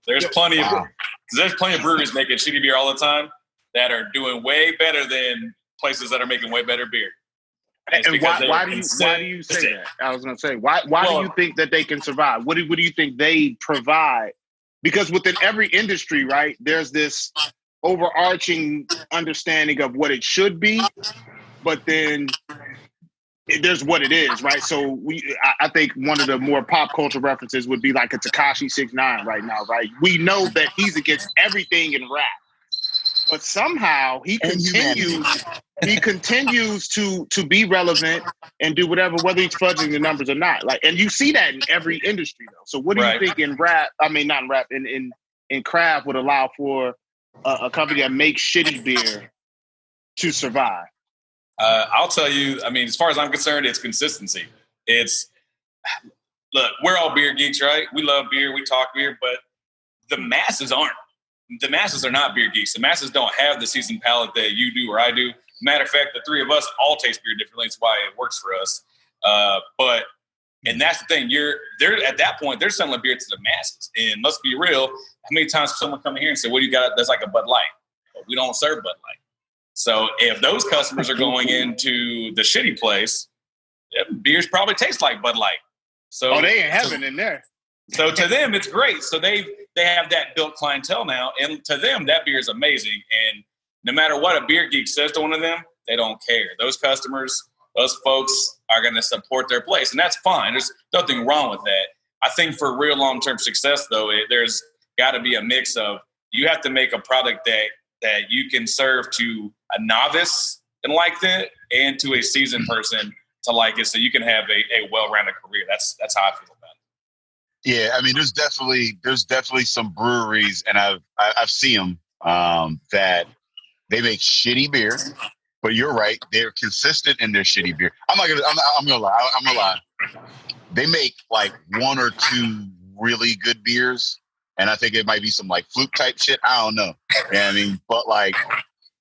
There's plenty of breweries making shitty beer all the time that are doing way better than places that are making way better beer. And why do you say that? I was going to say, why do you think that they can survive? What do you think they provide? Because within every industry, right, there's this overarching understanding of what it should be, but then there's what it is, right? So I think one of the more pop culture references would be like a Tekashi 6ix9ine right now, right? We know that he's against everything in rap, but somehow he continues to be relevant and do whatever, whether he's fudging the numbers or not. Like, and you see that in every industry, though. So what do you think in rap? I mean, not in rap, in craft would allow for a company that makes shitty beer to survive? I'll tell you, I mean, as far as I'm concerned, it's consistency. Look, we're all beer geeks, right? We love beer, we talk beer, but the masses aren't. The masses are not beer geeks. The masses don't have the seasoned palate that you do or I do. Matter of fact, the three of us all taste beer differently. That's why it works for us. And that's the thing. They're at that point, they're selling beer to the masses. And let's be real, how many times someone come in here and say, what do you got that's like a Bud Light? Well, we don't serve Bud Light. So if those customers are going into the shitty place, beers probably taste like Bud Light. So they ain't heaven in there. So to them, it's great. So they have that built clientele now, and to them, that beer is amazing. And no matter what a beer geek says to one of them, they don't care. Those customers, those folks are going to support their place, and that's fine. There's nothing wrong with that. I think for real long-term success, though, there's got to be a mix of, you have to make a product that you can serve to a novice and like that, and to a seasoned person to like it, so you can have a well-rounded career. That's how I feel about it. Yeah, I mean, there's definitely some breweries, and I've seen them that they make shitty beer, but you're right, they're consistent in their shitty beer. I'm gonna lie. They make like one or two really good beers, and I think it might be some like fluke type shit. I don't know. You know what I mean? But like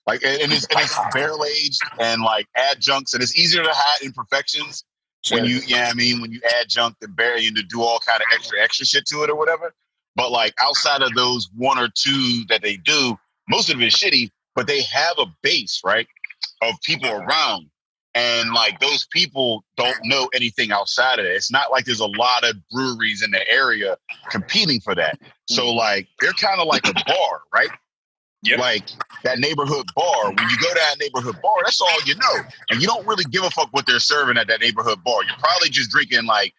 and it's barrel aged and like adjuncts, and it's easier to hide imperfections when you when you adjunct the barrel and to do all kind of extra shit to it or whatever. But like outside of those one or two that they do, most of it is shitty, but they have a base, right, of people around. And like those people don't know anything outside of it. It's not like there's a lot of breweries in the area competing for that. So like they're kind of like a bar, right? Yep. Like that neighborhood bar. When you go to that neighborhood bar, that's all you know. And you don't really give a fuck what they're serving at that neighborhood bar. You're probably just drinking like,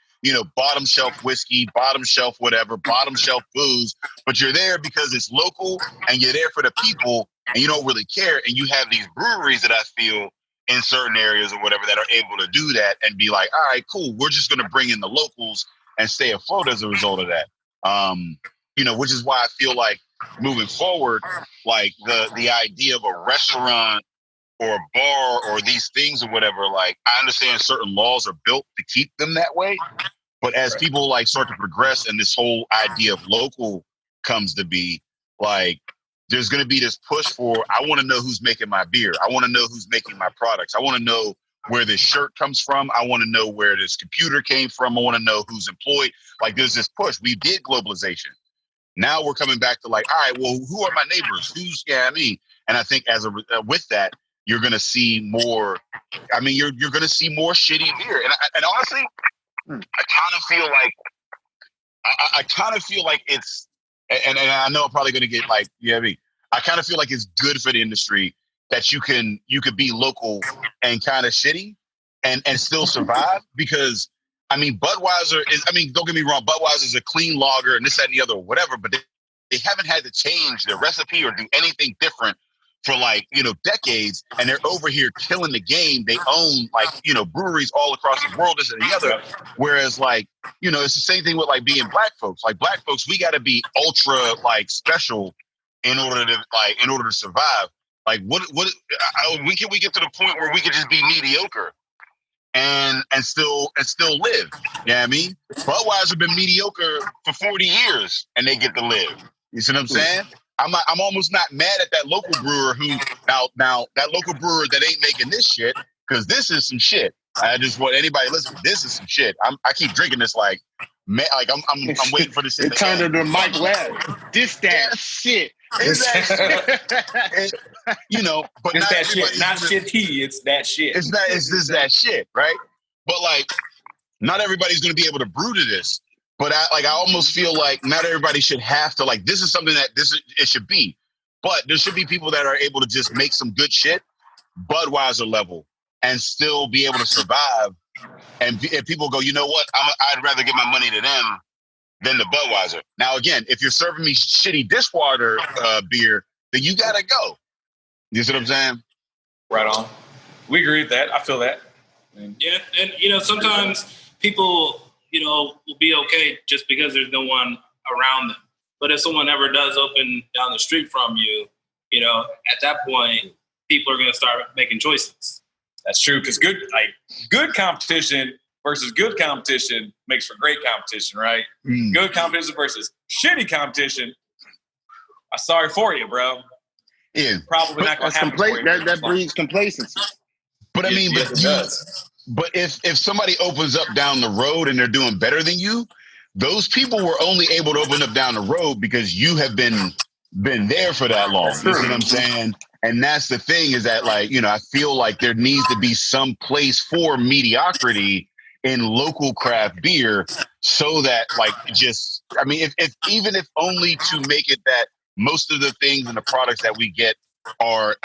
bottom shelf whiskey, bottom shelf whatever, bottom shelf booze. But you're there because it's local and you're there for the people and you don't really care. And you have these breweries that I feel in certain areas or whatever that are able to do that and be like, all right, cool. We're just going to bring in the locals and stay afloat as a result of that. Which is why I feel like moving forward, like the idea of a restaurant or a bar or these things or whatever, like I understand certain laws are built to keep them that way. But as people like start to progress and this whole idea of local comes to be, like there's going to be this push for, I want to know who's making my beer. I want to know who's making my products. I want to know where this shirt comes from. I want to know where this computer came from. I want to know who's employed. Like, there's this push. We did globalization. Now we're coming back to like, all right, well, who are my neighbors? And I think with that, you're going to see more. I mean, you're going to see more shitty beer. And honestly, I kind of feel like it's, and I know I'm probably going to get like, I kind of feel like it's good for the industry that you could be local and kind of shitty and still survive, because I mean, Budweiser is, I mean, don't get me wrong, Budweiser is a clean lager and this, that, and the other, whatever, but they haven't had to change their recipe or do anything different for like, decades. And they're over here killing the game. They own like, breweries all across the world, this and the other. Whereas like, it's the same thing with like being black folks. Like black folks, we got to be ultra like special in order to survive. Like when can we get to the point where we could just be mediocre and still live? You know what I mean? Budweiser been mediocre for 40 years and they get to live. You see what I'm saying? I'm almost not mad at that local brewer who now that local brewer that ain't making this shit, because this is some shit. I just want anybody to listen. This is some shit. I keep drinking this like, man, like I'm waiting for this. It turned into Mike Webb. This that shit. It's that shit. But it's that shit, not shitty. It's that shit. It's that shit, right? But like, not everybody's going to be able to brew to this. But I almost feel like not everybody should have to, like, this is something that it should be. But there should be people that are able to just make some good shit, Budweiser level, and still be able to survive. And if people go, you know what, I'd rather give my money to them than the Budweiser. Now, again, if you're serving me shitty dishwater beer, then you got to go. You see what I'm saying? Right on. We agree with that. I feel that. Yeah, and, sometimes people, will be okay just because there's no one around them. But if someone ever does open down the street from you, at that point, people are going to start making choices. That's true, because good competition versus good competition makes for great competition, right? Mm. Good competition versus shitty competition. I'm sorry for you, bro. Yeah, probably not going to happen. For you. That breeds complacency. But I mean, it does. But if somebody opens up down the road and they're doing better than you, those people were only able to open up down the road because you have been there for that long. You see what I'm saying? And that's the thing, is that like, I feel like there needs to be some place for mediocrity in local craft beer, so that like if even if only to make it that most of the things and the products that we get are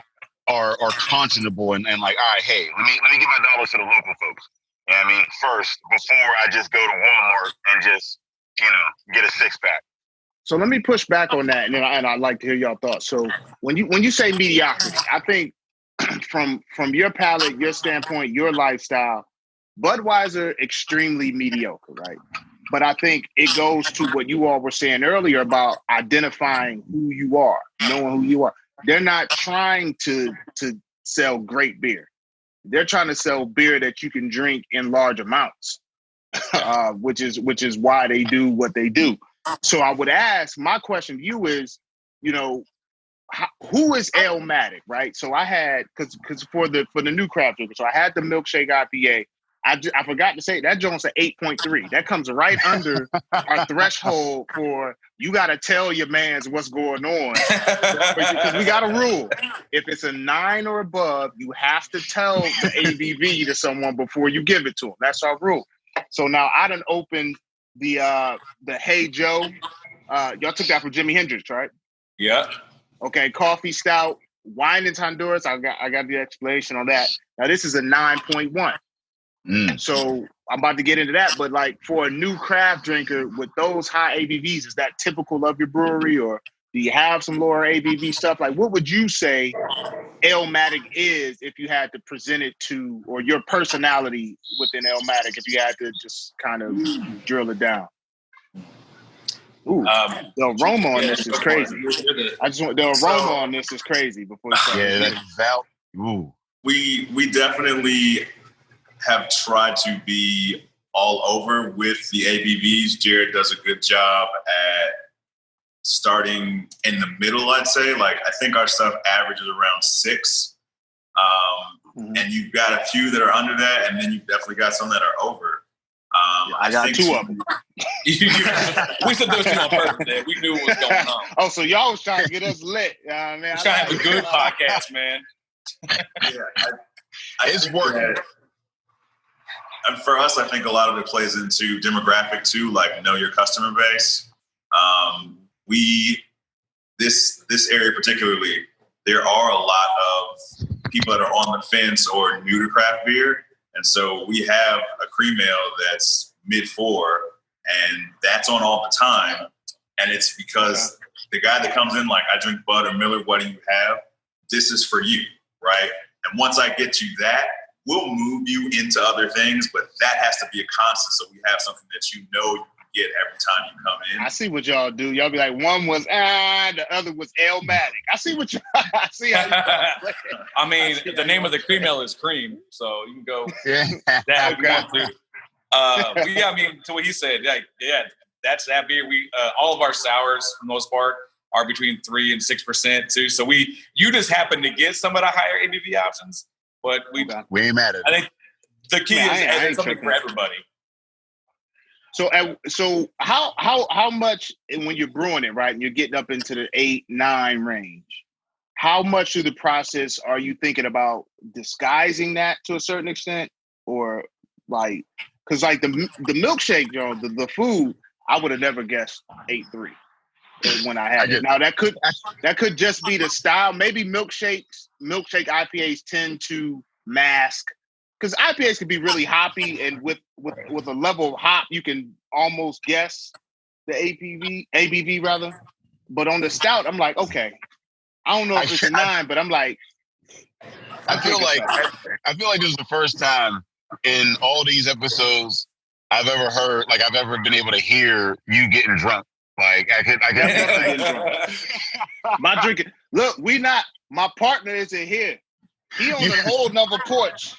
conscionable and like, all right, hey, let me give my dollars to the local folks. You know what I mean? First, before I just go to Walmart and just, get a 6-pack. So let me push back on that, and I'd like to hear y'all thoughts. So when you say mediocrity, I think from your palate, your standpoint, your lifestyle, Budweiser extremely mediocre, right? But I think it goes to what you all were saying earlier about identifying who you are, knowing who you are. They're not trying to sell great beer. They're trying to sell beer that you can drink in large amounts, which is why they do what they do. So I would ask, my question to you is, who is Alematic, right? So I had, because for the new craft drinker, so I had the milkshake IPA. I forgot to say that joint's an 8.3. That comes right under our threshold for you got to tell your mans what's going on. Because we got a rule. If it's a 9 or above, you have to tell the ABV to someone before you give it to them. That's our rule. So now I done opened the Hey Joe. Y'all took that from Jimi Hendrix, right? Yeah. Okay, coffee stout, wine in Honduras. I got the explanation on that. Now this is a 9.1. So I'm about to get into that, but like for a new craft drinker with those high ABVs, is that typical of your brewery, or do you have some lower ABV stuff? Like, what would you say Alematic is if you had to present it to, or your personality within Alematic, if you had to just kind of drill it down? Ooh, the aroma on this is crazy. The aroma on this is crazy. Before you start, that's Val. Ooh, we definitely have tried to be all over with the ABVs. Jared does a good job at starting in the middle, I'd say. Like, I think our stuff averages around 6. And you've got a few that are under that, and then you've definitely got some that are over. I got think 2 of them. We said those two on purpose, man. We knew what was going on. Oh, so y'all was trying to get us lit. Man, We're trying to have a good podcast, man. It's working. And for us, I think a lot of it plays into demographic too, like know your customer base. This area particularly, there are a lot of people that are on the fence or new to craft beer. And so we have a cream ale that's mid-4, and that's on all the time. And it's because the guy that comes in like, I drink Bud or Miller, what do you have? This is for you, right? And once I get you that, we'll move you into other things, but that has to be a constant so we have something that you know you can get every time you come in. I see what y'all do. Y'all be like, one was the other was Alematic. I see what I see how you play. I mean, the name of the cream ale is Cream, so you can go that if you want to. But yeah, I mean, to what he said, that's that beer. We all of our sours, for the most part, are between 3 and 6% too. So you just happen to get some of the higher ABV options, but we ain't mad at it. I think the key is having something for everybody. So how much when you're brewing it, right, and you're getting up into the 8, 9 range, how much of the process are you thinking about disguising that to a certain extent, or like, because like the milkshake, the food, I would have never guessed 8.3 when I had it. Now that could just be the style. Maybe milkshake IPAs tend to mask, because IPAs can be really hoppy, and with a level of hop, you can almost guess the ABV rather. But on the stout, I'm like, okay, I don't know if it's a 9, but I'm like, I feel like this is the first time in all these episodes I've ever been able to hear you getting drunk. Like I could getting drunk. My drinking. Look, my partner isn't here. He on a whole nother porch.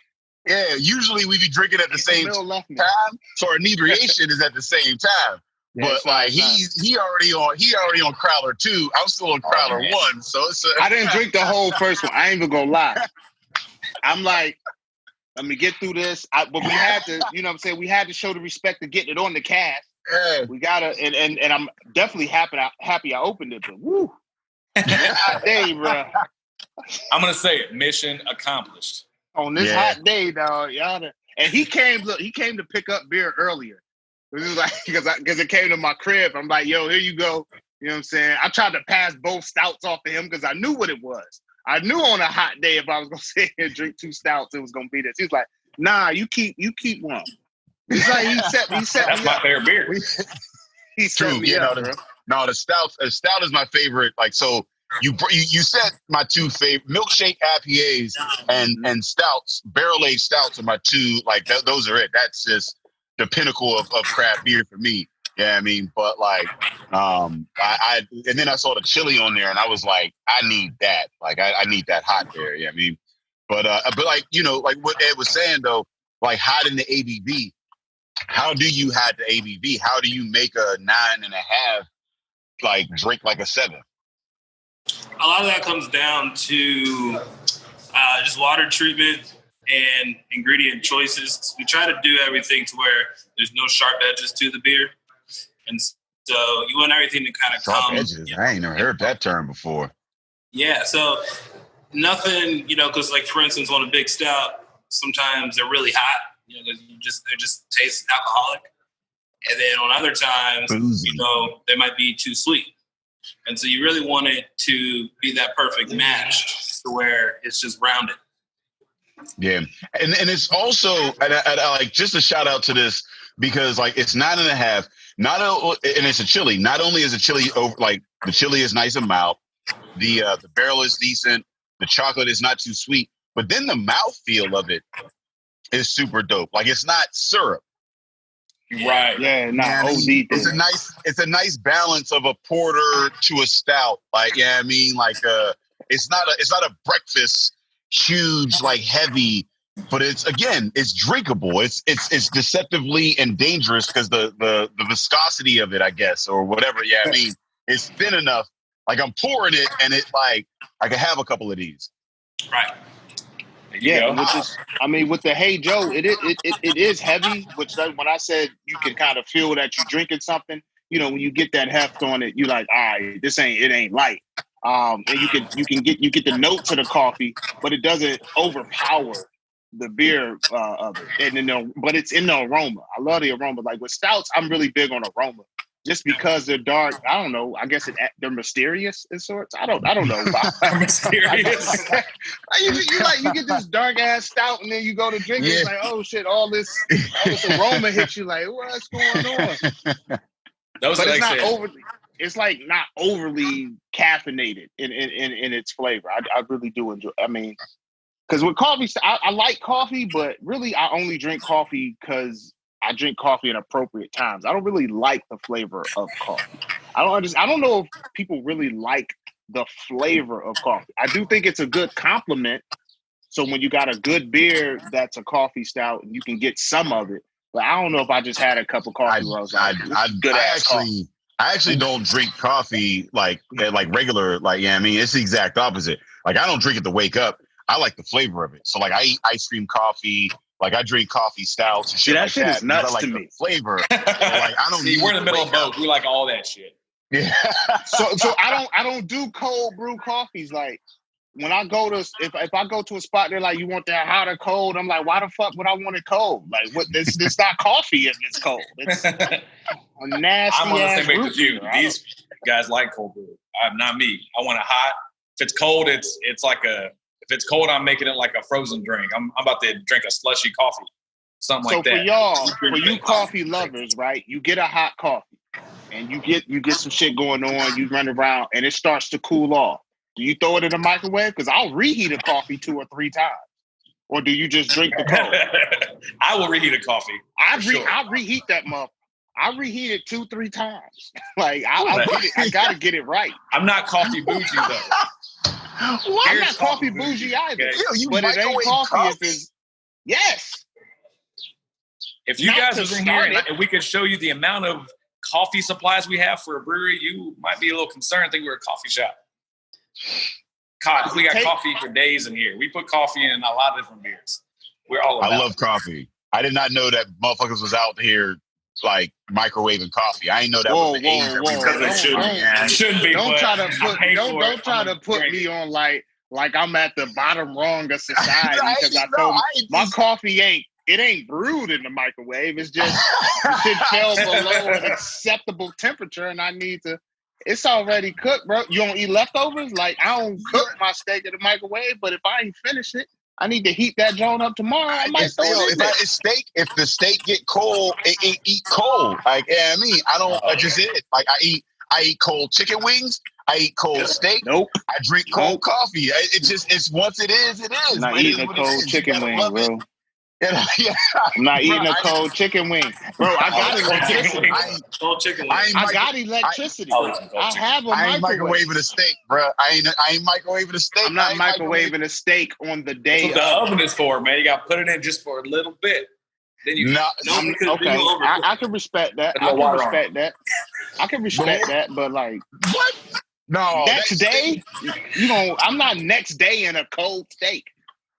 Yeah, usually we be drinking at the same time, so our inebriation is at the same time. Yeah, but like he already on Crowler 2. I'm still on Crowler 1, so I didn't drink the whole first one. I ain't even gonna lie. I'm like, let me get through this. But we had to, you know what I'm saying? We had to show the respect of getting it on the cast. Yeah. We gotta, and I'm definitely happy I opened it. But woo, hot day, bro. I'm gonna say it. Mission accomplished. On this hot day, dog, y'all. And he came to pick up beer earlier. It was like because it came to my crib. I'm like, yo, here you go. You know what I'm saying? I tried to pass both stouts off to him because I knew what it was. I knew on a hot day if I was gonna sit here and drink 2 stouts, it was gonna be this. He was like, nah, you keep one. He's like, he set That's my favorite beer. He set me up, bro. No, the stout is my favorite. Like, so you said my 2 favorite milkshake IPAs and stouts, barrel-aged stouts are my 2. Like those are it. That's just the pinnacle of craft beer for me. Yeah, I mean, but like, I and then I saw the chili on there, and I was like, I need that. Like, I need that hot there. Yeah, I mean, but like, you know, like what Ed was saying though, like hot in the ABV. How do you hide the ABV? How do you make a 9.5 like drink like a 7? A lot of that comes down to just water treatment and ingredient choices. We try to do everything to where there's no sharp edges to the beer. And so you want everything to kind of sharp come. Edges. I ain't never heard that term before. Yeah, so nothing, you know, because like for instance, on a big stout, sometimes they're really hot. You know, they just taste alcoholic. And then on other times, Boozy. you know, they might be too sweet. And so you really want it to be that perfect match to where it's just rounded. Yeah. And it's also, and I like just a shout out to this because like it's 9.5, and it's a chili. Not only is a chili like the chili is nice and mild, the barrel is decent, the chocolate is not too sweet, but then the mouthfeel of it is super dope. Like it's not syrup. Right. Yeah, It's a nice balance of a porter to a stout. Like, yeah, I mean, like it's not a breakfast huge, like heavy, but it's drinkable. It's deceptively and dangerous because the viscosity of it, I guess, or whatever. Yeah, I mean, it's thin enough. Like I'm pouring it, and it like I can have a couple of these. Right. Yeah, with this, I mean, with the Hey Joe, it is heavy. Which when I said you can kind of feel that you're drinking something, you know, when you get that heft on it, you're like, all right, it ain't light. And you get the notes of the coffee, but it doesn't overpower the beer of it. And but it's in the aroma. I love the aroma. Like with stouts, I'm really big on aroma. Just because they're dark, I don't know. I guess they're mysterious in sorts. I don't know why. Mysterious. you get this dark ass stout, and then you go to drink it. It's like, oh shit, all this aroma hits you. Like, what's going on? Those But are it's like not overly. It's like not overly caffeinated in its flavor. I really do enjoy. I mean, because with coffee, I like coffee, but really I only drink coffee because I drink coffee at appropriate times. I don't really like the flavor of coffee. I don't know if people really like the flavor of coffee. I do think it's a good compliment. So when you got a good beer that's a coffee stout, you can get some of it. But I don't know if I just had a cup of coffee where I was like, I actually don't drink coffee like regular. Like, yeah, I mean, it's the exact opposite. Like, I don't drink it to wake up. I like the flavor of it. So like I eat ice cream coffee. Like I drink coffee stouts and shit. That like shit that is nuts I like to the me. flavor. So, like I don't. See, we're in the middle of both. We like all that shit. Yeah. So I don't do cold brew coffees. Like when I go to if I go to a spot, they're like, you want that hot or cold? I'm like, why the fuck would I want it cold? Like what? This not coffee if it's cold. It's a nasty. I'm on the same page as you. Beer. These guys like cold brew. Not me. I want it hot. If it's cold, it's like a. If it's cold, I'm making it like a frozen drink. I'm about to drink a slushy coffee, something like that. So for y'all, for you coffee lovers, right? You get a hot coffee, and you get some shit going on. You run around, and it starts to cool off. Do you throw it in the microwave? Because I'll reheat a coffee 2 or 3 times. Or do you just drink the cold? I will reheat a coffee. I'll reheat that motherfucker. I reheat it 2-3 times. Like I'll get it. I gotta get it right. I'm not coffee bougie though. Well, I'm not coffee bougie either. Okay. But it ain't coffee if it's yes. If you guys was in here and we could show you the amount of coffee supplies we have for a brewery, you might be a little concerned. Think we're a coffee shop. We got coffee for days in here. We put coffee in a lot of different beers. We're all about I love coffee. I did not know that motherfuckers was out here like microwaving coffee. I didn't know that was the age that we because it shouldn't. It shouldn't be. Don't try to put drink. me on like I'm at the bottom rung of society because my coffee ain't brewed in the microwave. It's just it should fell below an acceptable temperature, and I need to. It's already cooked, bro. You don't eat leftovers? Like I don't cook my steak in the microwave, but if I ain't finished it, I need to heat that joint up tomorrow. I might throw it in there. If the steak get cold, it eat cold. Like, yeah, I mean, I just it. Like I eat cold chicken wings. I eat cold steak. Nope. I drink cold coffee. It's once it is, it is. I'm not eating a cold chicken wing, bro. Yeah. I'm not eating a cold chicken wing, bro. I got electricity. I got electricity. I have a microwave. I ain't microwaving a steak, bro. I ain't microwaving a steak. I'm not microwaving a steak on the day. That's what the oven is for, man. You got to put it in just for a little bit. Then you okay. I can respect that. I can respect that, but like what? No. Next day, I'm not next day in a cold steak.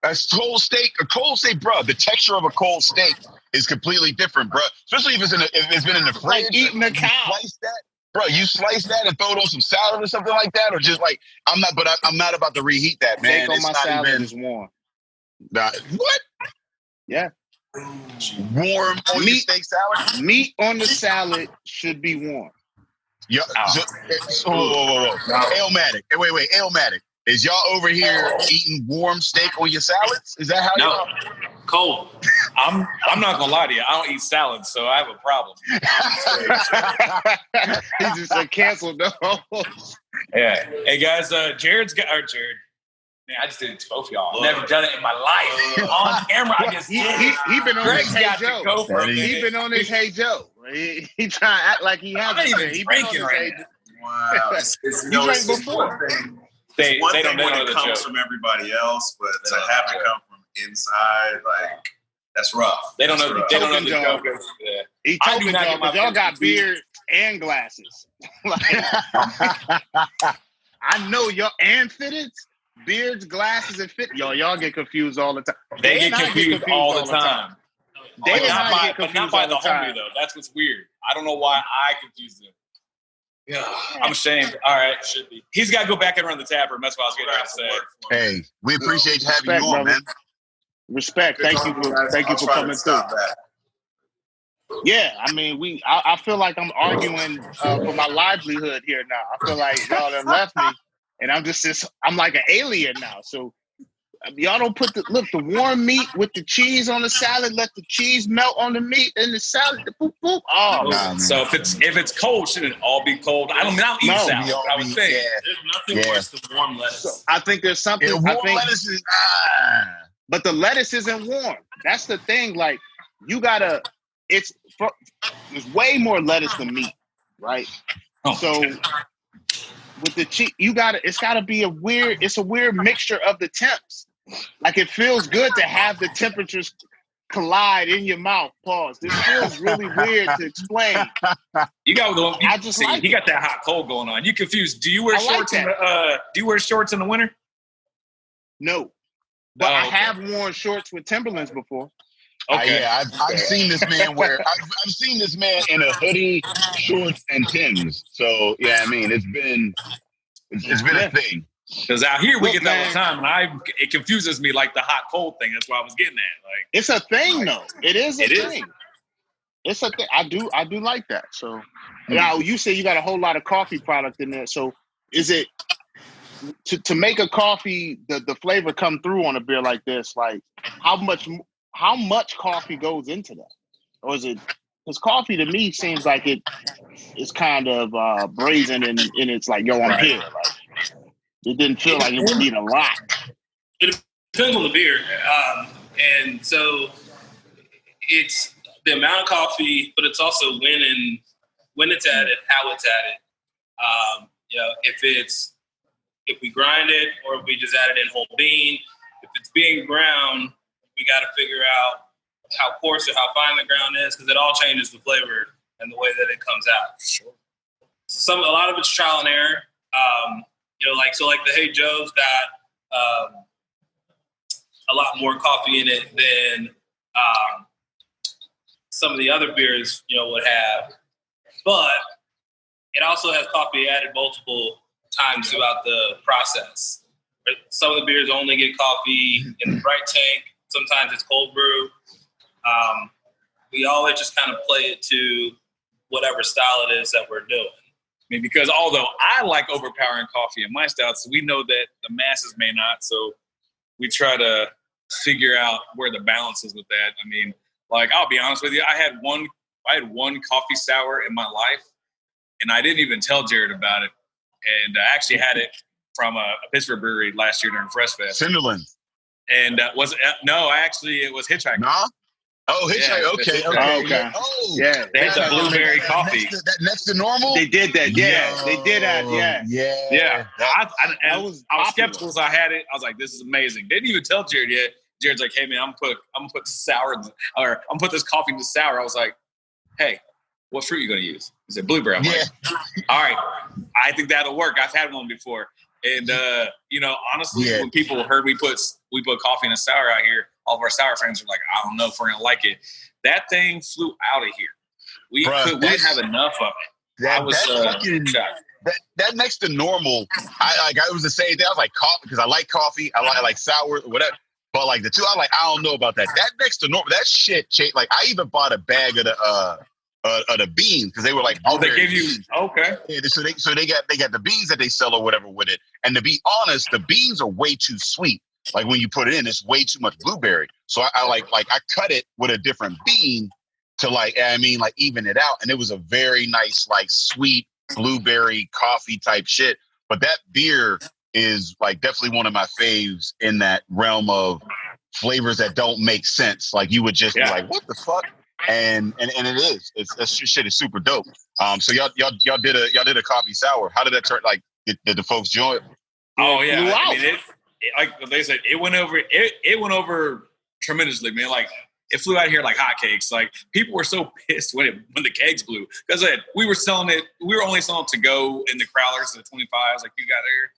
A cold steak, bro. The texture of a cold steak is completely different, bro. Especially if it's been in the fridge. Like eating a cow. Slice that, bro. You slice that and throw it on some salad or something like that, or just like I'm not about to reheat that, man. Steak on my salad is warm. What? Yeah. Warm on your steak salad. Meat on the salad should be warm. Yeah. Whoa. Alematic. Wait. Alematic. Is y'all over here eating warm steak on your salads? Is that how y'all? Cold. I'm not gonna lie to you. I don't eat salads, so I have a problem. He just said cancel no. Yeah. Hey guys, Jared. Man, I just did it to both y'all. I've never done it in my life. On camera, I just he been on his Hey Joe. He been on his Hey Joe. He trying to act like he hasn't been. He been on his Hey Joe. Wow. You drank before. It's one thing when it comes from everybody else, but to have to come from inside, like that's rough. They don't know the joke. He told me, y'all got beer. and glasses. Like, I know y'all and fitteds, beards, glasses, and fit. Y'all get confused all the time. They get confused all the time. They But and I get but not confused by all the the time. homie though. That's what's weird. I don't know why I confuse them. Yeah, I'm ashamed. All right, should be. He's got to go back and run the tap room. That's what I was getting ready to say. Hey, we appreciate having Respect, you on, brother. man. Respect. Thank you for coming through. Yeah, I mean, I feel like I'm arguing for my livelihood here now. I feel like y'all done left me, and I'm like an alien now. So y'all don't put the warm meat with the cheese on the salad. Let the cheese melt on the meat and the salad. The boop boop. Oh, Nah, so if it's cold, shouldn't it all be cold? I don't eat salad. I would think. There's nothing worse than warm lettuce. So I think there's something. Warm lettuce is but the lettuce isn't warm. That's the thing. Like you gotta. There's way more lettuce than meat, right? Oh. So with the cheese, it's gotta be a weird mixture of the temps. Like it feels good to have the temperatures collide in your mouth. Pause. This feels really weird to explain. You got he got that hot cold going on. You confused. Do you wear shorts do you wear shorts in the winter? No. But I have worn shorts with Timberlands before. Okay. Yeah, I've seen this man I've seen this man in a hoodie, shorts, and Timbs. So yeah, I mean it's been a thing. Because out here we get that all the time, and it confuses me like the hot cold thing. That's what I was getting at. Like it's a thing, though. It is a thing. It's a thing. I do like that. So now you say you got a whole lot of coffee product in there. So is it to make a coffee the flavor come through on a beer like this? Like how much coffee goes into that, or is it? Because coffee to me seems like it's kind of brazen and it's like I'm here. Like it didn't feel like it would need a lot. It depends on the beer, and so it's the amount of coffee, but it's also when it's added, how it's added. If we grind it or if we just add it in whole bean. If it's being ground, we got to figure out how coarse or how fine the ground is because it all changes the flavor and the way that it comes out. Sure. A lot of it's trial and error. Like the Hey Joe's got a lot more coffee in it than some of the other beers, would have. But it also has coffee added multiple times throughout the process. Some of the beers only get coffee in the bright tank. Sometimes it's cold brew. We always just kind of play it to whatever style it is that we're doing. I mean, because although I like overpowering coffee in my stouts, we know that the masses may not. So we try to figure out where the balance is with that. I mean, like, I'll be honest with you. I had one coffee sour in my life, and I didn't even tell Jared about it. And I actually had it from a Pittsburgh brewery last year during Fresh Fest. Cinderland. And it was Hitchhiker. No? Oh, Hitchhiker. Yeah, okay. Oh, yeah. They had the blueberry coffee. Next to normal? They did that. Yeah. They did that. Yeah. Yeah. I was skeptical, so I had it. I was like, this is amazing. Didn't even tell Jared yet. Jared's like, hey, man, I'm gonna put this coffee in the sour. I was like, hey, what fruit are you going to use? He said, blueberry. I'm like, all right, I think that'll work. I've had one before. And, honestly, when people heard we put coffee in a sour out here, all of our sour friends were like, I don't know if we're going to like it. That thing flew out of here. We didn't have enough of it. I was shocked. That next to normal, I was the same thing. I was like coffee because I like coffee. I like sour, whatever. But like the two, I don't know about that. That next to normal, that shit, like I even bought a bag of the beans because they were like, they gave you okay. Yeah, so they got the beans that they sell or whatever with it. And to be honest, the beans are way too sweet. Like when you put it in, it's way too much blueberry. So I cut it with a different bean to even it out. And it was a very nice, like sweet blueberry coffee type shit. But that beer is like definitely one of my faves in that realm of flavors that don't make sense. Like you would just be like, what the fuck? And it is. That shit is super dope. So y'all did a coffee sour. How did that turn? Like did the folks join? Oh yeah, I mean, like they said, it went over tremendously, man. Like it flew out here like hotcakes. Like people were so pissed when the kegs blew because we were selling it. We were only selling it to go in the crowlers, the 25s, like you got here.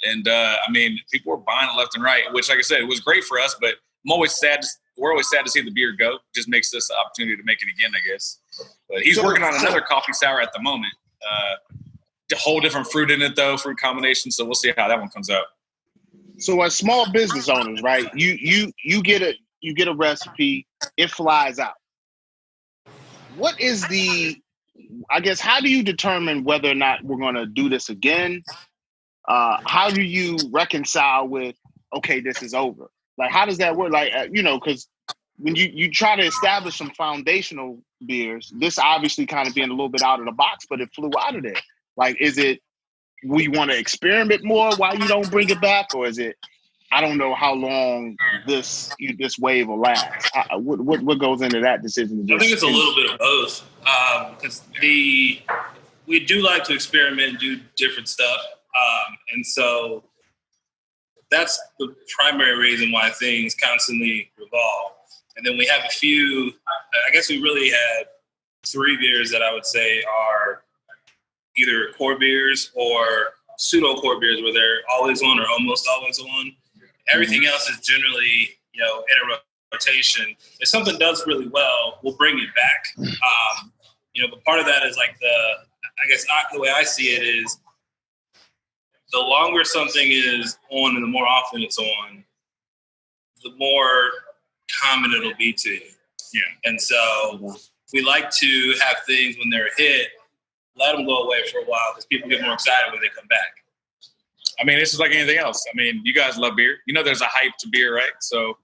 And I mean, people were buying it left and right, which, like I said, it was great for us. But we're always sad to see the beer go. It just makes this an opportunity to make it again, I guess. But he's working on another coffee sour at the moment. A whole different fruit in it, though, fruit combination. So we'll see how that one comes out. So as small business owners, right? You get a recipe, it flies out. What is how do you determine whether or not we're going to do this again? How do you reconcile with, okay, this is over? Like, how does that work? Like, because when you try to establish some foundational beers, this obviously kind of being a little bit out of the box, but it flew out of there. Like, is it we want to experiment more while you don't bring it back, or is it I don't know how long this wave will last? What goes into that decision? I think it's a little bit of both, because we do like to experiment and do different stuff, and so that's the primary reason why things constantly revolve. And then we have a few. I guess we really had 3 beers that I would say are either core beers or pseudo core beers, where they're always on or almost always on. Everything else is generally, in a rotation. If something does really well, we'll bring it back. But part of that is like the way I see it is the longer something is on and the more often it's on, the more common it'll be to you. Yeah. And so we like to have things when they're a hit, let them go away for a while because people get more excited when they come back. I mean, it's just like anything else. I mean, you guys love beer. There's a hype to beer, right? So,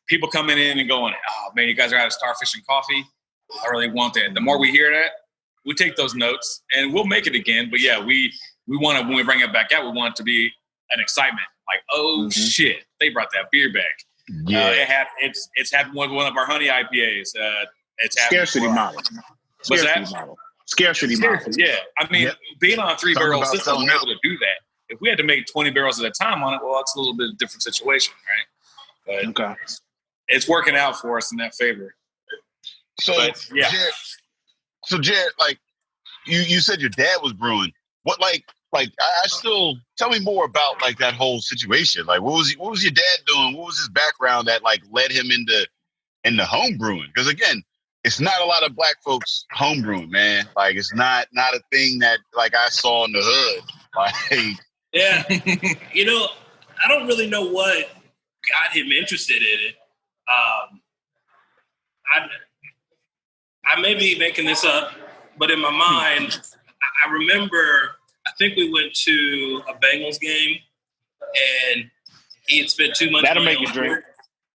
people coming in and going, oh, man, you guys are out of Starfish and coffee. I really want that. The more we hear that, we take those notes and we'll make it again. But, yeah, we want to, when we bring it back out, we want it to be an excitement. Like, oh, shit, they brought that beer back. Yeah. It's happened with one of our honey IPAs. It's Scarcity model. What's that? Scarcity model. Yeah. I mean, being on a 3-barrel system, we're able to do that. If we had to make 20 barrels at a time on it, well, it's a little bit different situation, right? But it's working out for us in that favor. So, yeah. Jared, like, you said your dad was brewing. What, I still, tell me more about, like, that whole situation. Like, what was your dad doing? What was his background that, like, led him into home brewing? Because, again, it's not a lot of black folks homebrewing, man. Like, it's not a thing that, like, I saw in the hood. Like, yeah. I don't really know what got him interested in it. I may be making this up, but in my mind, I remember, I think we went to a Bengals game, and he had spent too much That'll money make you on drink.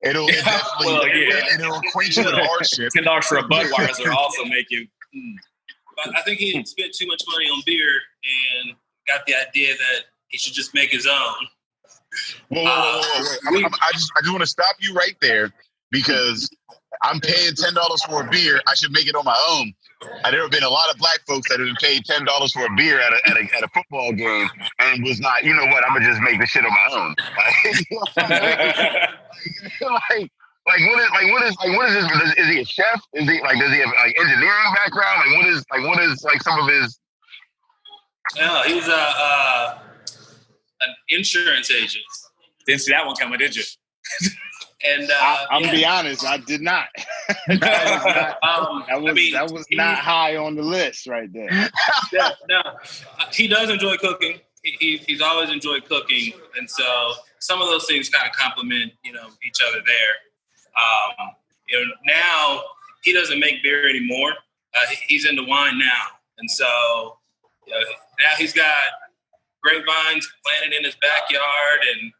It'll acquaint you with hardship. $10 for a Budweiser also make you. But I think he had spent too much money on beer and got the idea that he should just make his own. Whoa. I just want to stop you right there because I'm paying $10 for a beer. I should make it on my own. There have been a lot of black folks that have been paid $10 for a beer at a football game and was not, you know what, I'm gonna just make this shit on my own. What is this? Is he a chef? Does he have like engineering background? What is some of his? No, he's an insurance agent. Didn't see that one coming, did you? And I'm gonna be honest, I did not. That was not high on the list right there. No, he does enjoy cooking. He's always enjoyed cooking, and so some of those things kind of complement, each other there. Now he doesn't make beer anymore. He's into wine now, and so now he's got grapevines planted in his backyard, and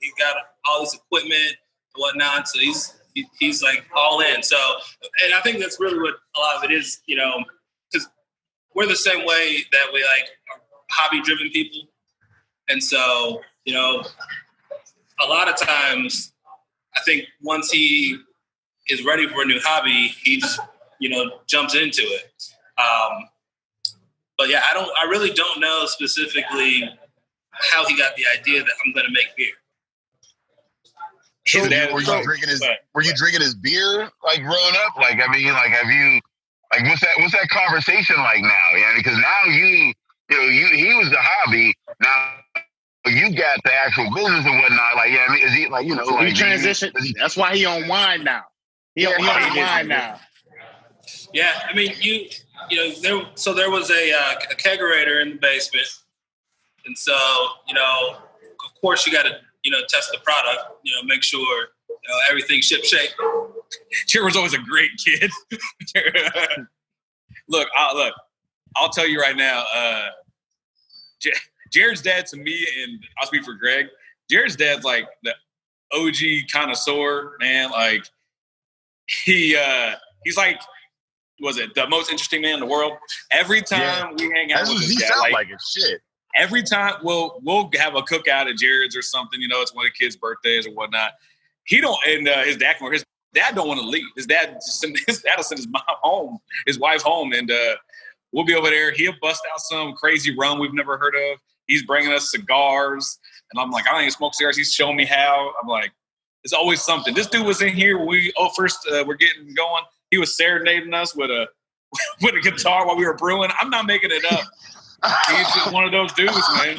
he's got all this equipment and whatnot. So he's like all in. So, and I think that's really what a lot of it is, because we're the same way that we like hobby-driven people, and so a lot of times I think once he is ready for a new hobby, he just jumps into it. But yeah, I really don't know specifically how he got the idea that I'm going to make beer. his dad. Were you drinking his beer like growing up? Like, I mean, like, have you, like, what's that conversation like now? Yeah, because now he was the hobby. Now you got the actual business and whatnot. Like, yeah, I mean, is he like, So like he transitioned? That's why he on wine now. He on wine now. Yeah, I mean, there was a kegerator in the basement, and so of course you got to test the product, make sure everything's ship shape. Jared was always a great kid. Look, I'll tell you right now. Jared's dad to me, and I'll speak for Greg. Jared's dad's like the OG connoisseur, man. Like he's like, was it the most interesting man in the world? Every time we hang out with this guy, like shit. Every time we'll have a cookout at Jared's or something, it's one of the kids' birthdays or whatnot. He don't, and his dad don't want to leave. His dad will send his mom home, his wife home, and we'll be over there. He'll bust out some crazy rum we've never heard of. He's bringing us cigars, and I'm like, I don't even smoke cigars. He's showing me how. I'm like, there's always something. This dude was in here when we're getting going. He was serenading us with a guitar while we were brewing. I'm not making it up. He's just one of those dudes, man.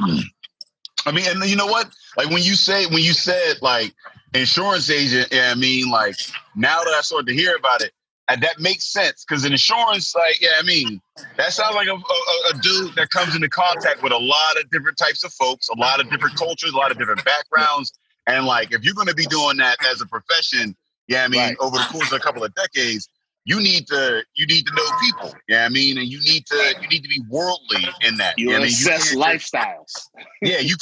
I mean, and you know what? Like when you said like insurance agent, I mean, like now that I started to hear about it, that makes sense because in insurance, like, yeah, I mean, that sounds like a dude that comes into contact with a lot of different types of folks, a lot of different cultures, a lot of different backgrounds, and like if you're going to be doing that as a profession, yeah, I mean, over the course of a couple of decades. You need to know people. Yeah, I mean, and you need to be worldly in that. You assess lifestyles. Yeah, you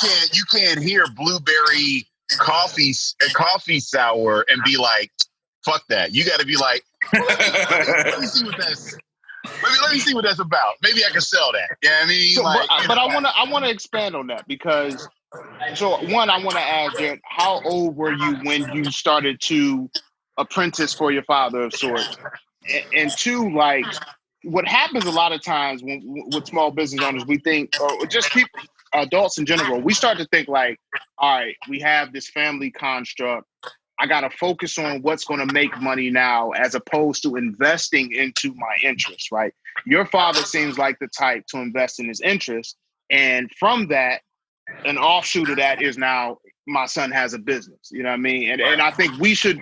can't hear blueberry coffee sour and be like, fuck that. You got to be like, let me see what that's. Let me see what that's about. Maybe I can sell that. Yeah, I mean, so, but I want to expand on that because. So one, I want to ask Jared, how old were you when you started to apprentice for your father of sorts? And two, like what happens a lot of times with small business owners, we think, or just people, adults in general, we start to think like, all right, we have this family construct. I got to focus on what's going to make money now as opposed to investing into my interests, right? Your father seems like the type to invest in his interests. And from that, an offshoot of that is now my son has a business, you know what I mean? And I think we should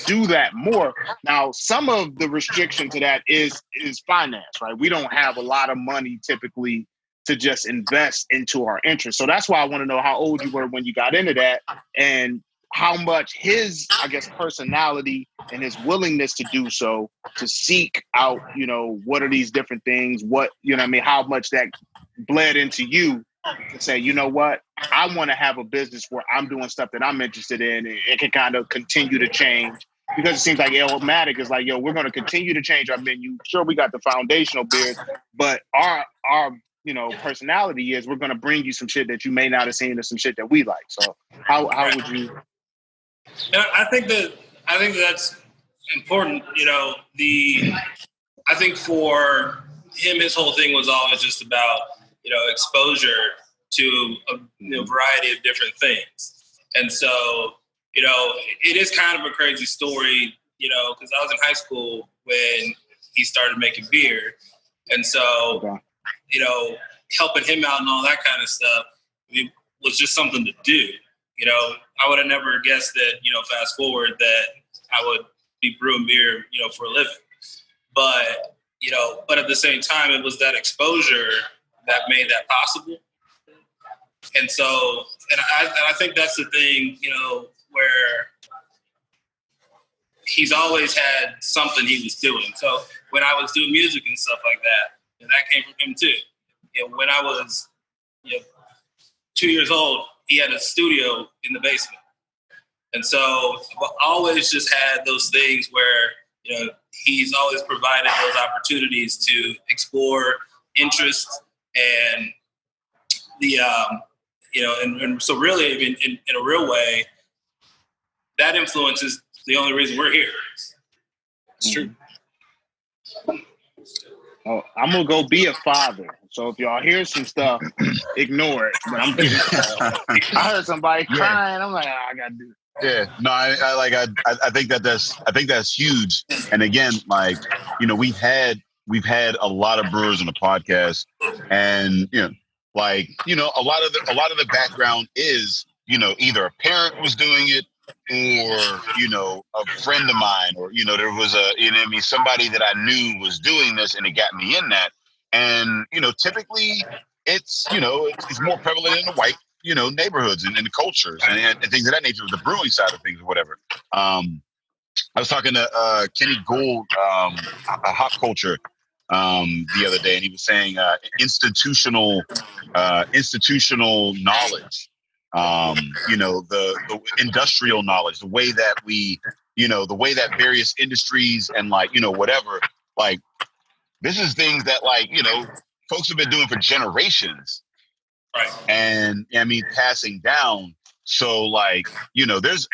do that more. Now, some of the restriction to that is finance, right? We don't have a lot of money typically to just invest into our interests. So that's why I want to know how old you were when you got into that and how much his, I guess, personality and his willingness to do so, to seek out, what are these different things? What, what I mean? How much that bled into you to say, you know what, I want to have a business where I'm doing stuff that I'm interested in and it can kind of continue to change because it seems like Alematic is like, yo, we're going to continue to change our menu. Sure, we got the foundational beers, but our personality is we're going to bring you some shit that you may not have seen or some shit that we like. So how would you? I think that's important. I think for him, his whole thing was always just about, exposure to a variety of different things. And so, it is kind of a crazy story, because I was in high school when he started making beer. And so, helping him out and all that kind of stuff was just something to do. I would have never guessed that, fast forward, that I would be brewing beer, for a living. But, but at the same time, it was that exposure that made that possible. And so, and I think that's the thing, where he's always had something he was doing. So when I was doing music and stuff like that, that came from him too. When I was 2 years old, he had a studio in the basement. And so I always just had those things where, he's always provided those opportunities to explore interests and the, and so really in a real way, that influence is the only reason we're here. It's true. Oh, I'm going to go be a father. So if y'all hear some stuff, ignore it. But I'm getting I heard somebody crying. I'm like, I got to do it. Yeah, no, I think that's huge. And again, like, we've had a lot of brewers on the podcast, and a lot of the background is, either a parent was doing it, or a friend of mine, or there was somebody that I knew was doing this, and it got me in that. And typically it's more prevalent in the white neighborhoods and the cultures and things of that nature, the brewing side of things or whatever. I was talking to Kenny Gould, a hop culture, the other day, and he was saying institutional knowledge, the industrial knowledge, the way that the way that various industries and whatever, this is things that folks have been doing for generations. Right. And I mean, passing down. So there's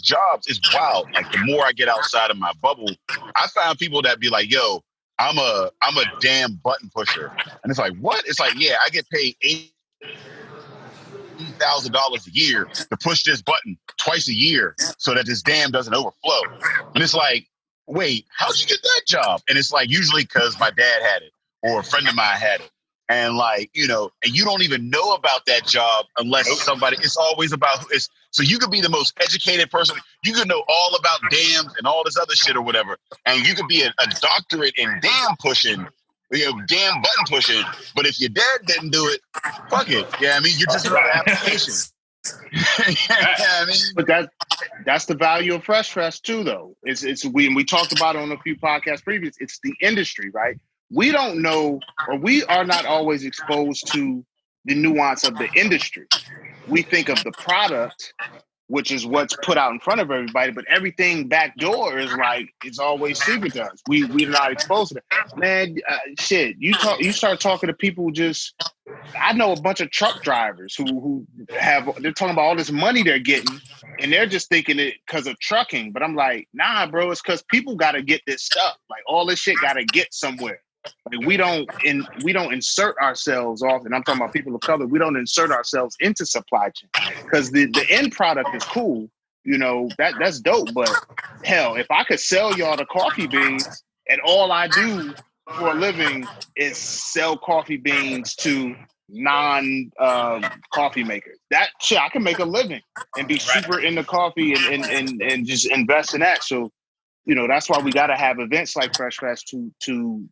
jobs. It's wild. Like, the more I get outside of my bubble, I found people that be like, yo, I'm a damn button pusher. And it's like, what? It's like, yeah, I get paid $80,000 a year to push this button twice a year so that this dam doesn't overflow. And it's like, wait, how'd you get that job? And it's like, usually because my dad had it or a friend of mine had it. And and you don't even know about that job unless somebody, it's always about, so you could be the most educated person. You could know all about dams and all this other shit or whatever. And you could be a doctorate in dam pushing, dam button pushing. But if your dad didn't do it, fuck it. Yeah, I mean, you're just another application. I mean, but that's the value of Fresh too, though. We talked about it on a few podcasts previous. It's the industry, right? We don't know, or we are not always exposed to the nuance of the industry. We think of the product, which is what's put out in front of everybody, but everything backdoor is it's always secret to us. We're not exposed to that. Man, shit, you start talking to people I know a bunch of truck drivers who they're talking about all this money they're getting, and they're just thinking it because of trucking. But I'm like, nah, bro, it's because people got to get this stuff. Like, all this shit got to get somewhere. Like, we don't insert ourselves off, and I'm talking about people of color. We don't insert ourselves into supply chain because the end product is cool. That's dope. But hell, if I could sell y'all the coffee beans, and all I do for a living is sell coffee beans to non-coffee makers, that shit, I can make a living and be super into coffee and just invest in that. So, that's why we got to have events like Fresh Fest to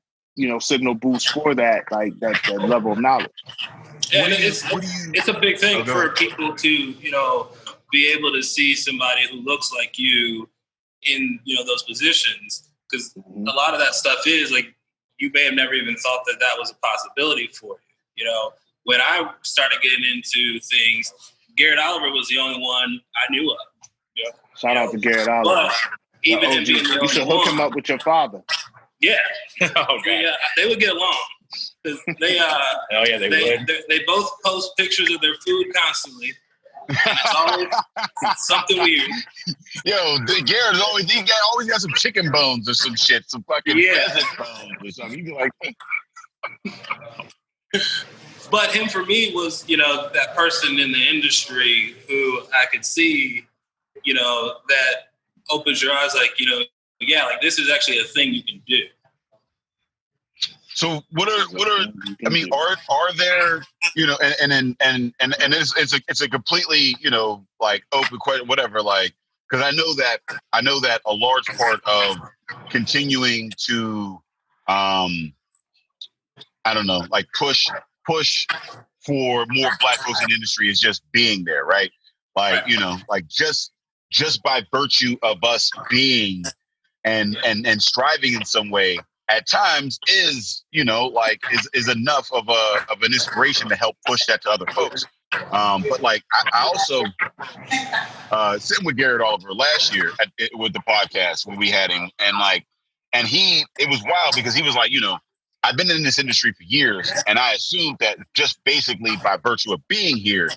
signal boost for that, that level of knowledge. And it's a big thing for people to, be able to see somebody who looks like you in, those positions. Because a lot of that stuff is you may have never even thought that was a possibility for you. When I started getting into things, Garrett Oliver was the only one I knew of. Shout out to Garrett Oliver. But even him being the you should hook him up with your father. Yeah. Okay. They would get along. They would. They both post pictures of their food constantly. It's always something weird. Yo, Garrett always got some chicken bones or some shit, some fucking pheasant bones or something. You be like, but him for me was, that person in the industry who I could see, that opens your eyes, this is actually a thing you can do. So what are I mean, are there, and it's a completely, open question, whatever, because I know that a large part of continuing to push for more Black folks in the industry is just being there, right? Just by virtue of us being and striving in some way, at times is enough of an inspiration to help push that to other folks. But I also sitting with Garrett Oliver last year with the podcast when we had him, and it was wild because he was like, I've been in this industry for years, and I assumed that just basically by virtue of being here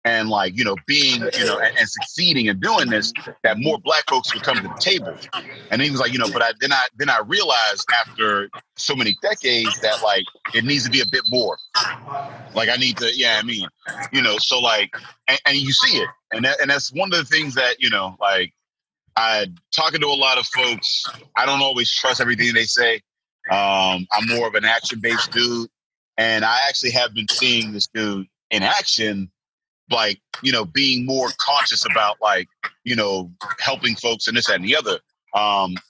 and like, being, and succeeding and doing this, that more Black folks would come to the table. And he was like, but then I realized after so many decades that like it needs to be a bit more. Like I need to, so like, and you see it, and that's one of the things that like I talking to a lot of folks. I don't always trust everything they say. I'm more of an action-based dude, and I actually have been seeing this dude in action, like being more conscious about like helping folks and this, that, and the other.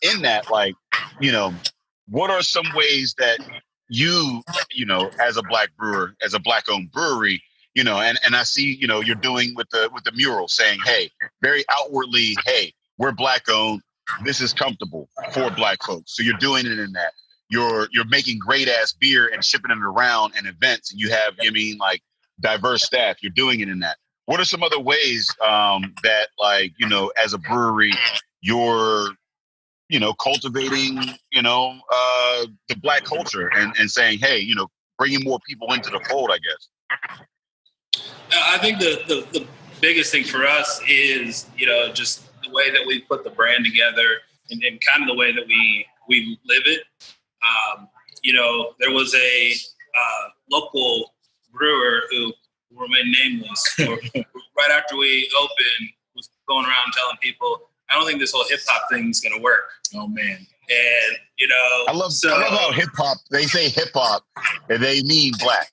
In that, like what are some ways that you as a Black brewer, as a Black-owned brewery, and I see you're doing with the mural, saying, hey, very outwardly, hey, we're Black-owned. This is comfortable for Black folks. So you're doing it in that. You're making great ass beer and shipping it around in events, and you have, like diverse staff. You're doing it in that. What are some other ways that, like, as a brewery, you're, cultivating, the Black culture and saying, hey, bringing more people into the fold, I guess? I think the biggest thing for us is, just the way that we put the brand together and kind of the way that we live it. There was a local brewer who will remain nameless. Right after we opened, was going around telling people, I don't think this whole hip hop thing is going to work. Oh man. And I love how hip hop, they say hip hop and they mean Black.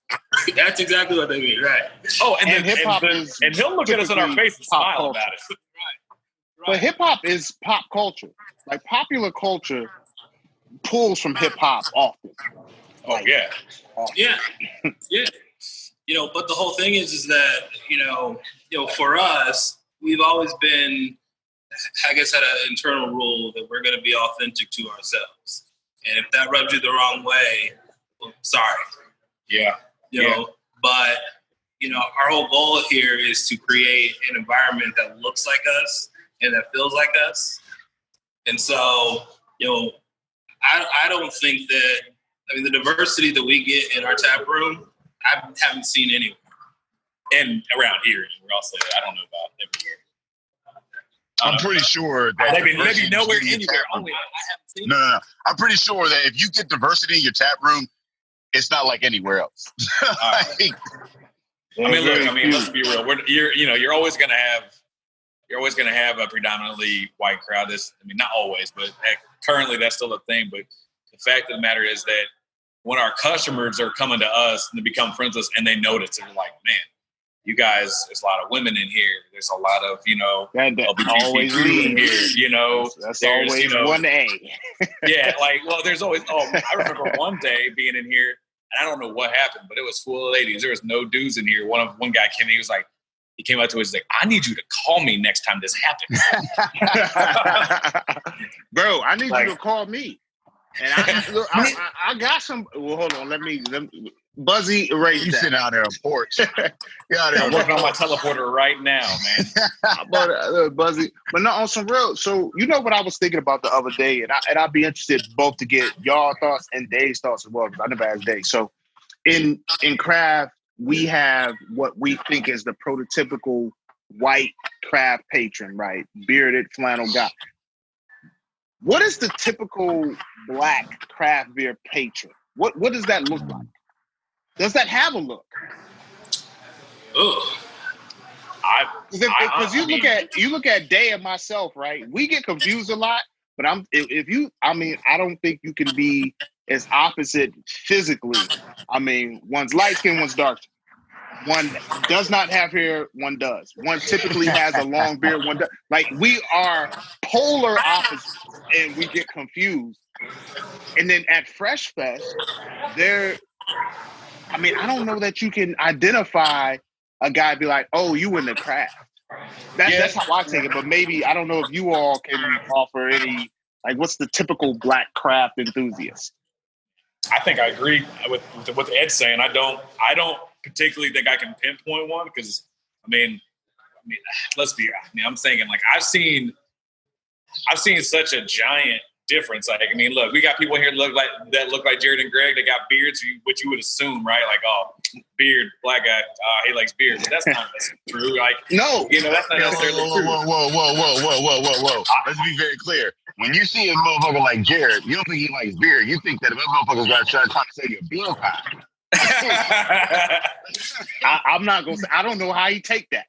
That's exactly what they mean, right? Oh, and hip hop is, and he'll look at us in our face and smile about it. Right. But hip hop is pop culture. Like popular culture pulls from hip hop often. Oh yeah. Yeah. Yeah. But the whole thing is that, for us, we've always been, I guess, had an internal rule that we're going to be authentic to ourselves. And if that rubs you the wrong way, well, sorry. Yeah. But, our whole goal here is to create an environment that looks like us and that feels like us. And so, I don't think that, the diversity that we get in our tap room, I haven't seen anywhere. And around here, we're also, I don't know about everywhere. I'm pretty sure that maybe nowhere anywhere. Only I haven't seen. No. I'm pretty sure that if you get diversity in your tap room, it's not like anywhere else. Let's be real. You're always gonna have a predominantly white crowd. Not always, but currently that's still a thing. But the fact of the matter is that when our customers are coming to us and they become friends with us and they notice, they're like, man, you guys, there's a lot of women in here. There's a lot of, always in here, That's there's, always 1A. Yeah, there's always, I remember one day being in here, and I don't know what happened, but it was full of ladies. There was no dudes in here. One guy came in, he came up to us, he's like, I need you to call me next time this happens. Bro, I need you to call me. And I got some, well, hold on, let me Buzzy, erase you that. sitting out there on a porch. I'm working on my teleporter right now, man. But Buzzy, but not on some real. So what I was thinking about the other day, and I'd be interested both to get y'all thoughts and Dave's thoughts as well, because I never asked Dave. So in craft, we have what we think is the prototypical white craft patron, right? Bearded flannel guy. What is the typical Black craft beer patron? What does that look like? Does that have a look? Oh, Because you look at Day and myself, right? We get confused a lot, but I don't think you can be as opposite physically. One's light skin, one's dark. One does not have hair, one does. One typically has a long beard, one does. Like, we are polar opposites, and we get confused. And then at Fresh Fest, I don't know that you can identify a guy, be like, oh, you in the craft. That's how I take it. But maybe, I don't know if you all can offer any, what's the typical Black craft enthusiast? I think I agree with what Ed's saying. I don't particularly think I can pinpoint one, because, let's be, I'm thinking, I've seen such a giant difference. Like, I mean, look, we got people here look like Jared and Greg. They got beards, which you would assume, right? Like, oh, beard, black guy, he likes beard. But that's not true. Like, No, that's not necessarily true. Whoa. Let's be very clear. When you see a motherfucker like Jared, you don't think he likes beard. You think that if that motherfucker's trying to say you're beard pie. I'm not gonna say. I don't know how he take that.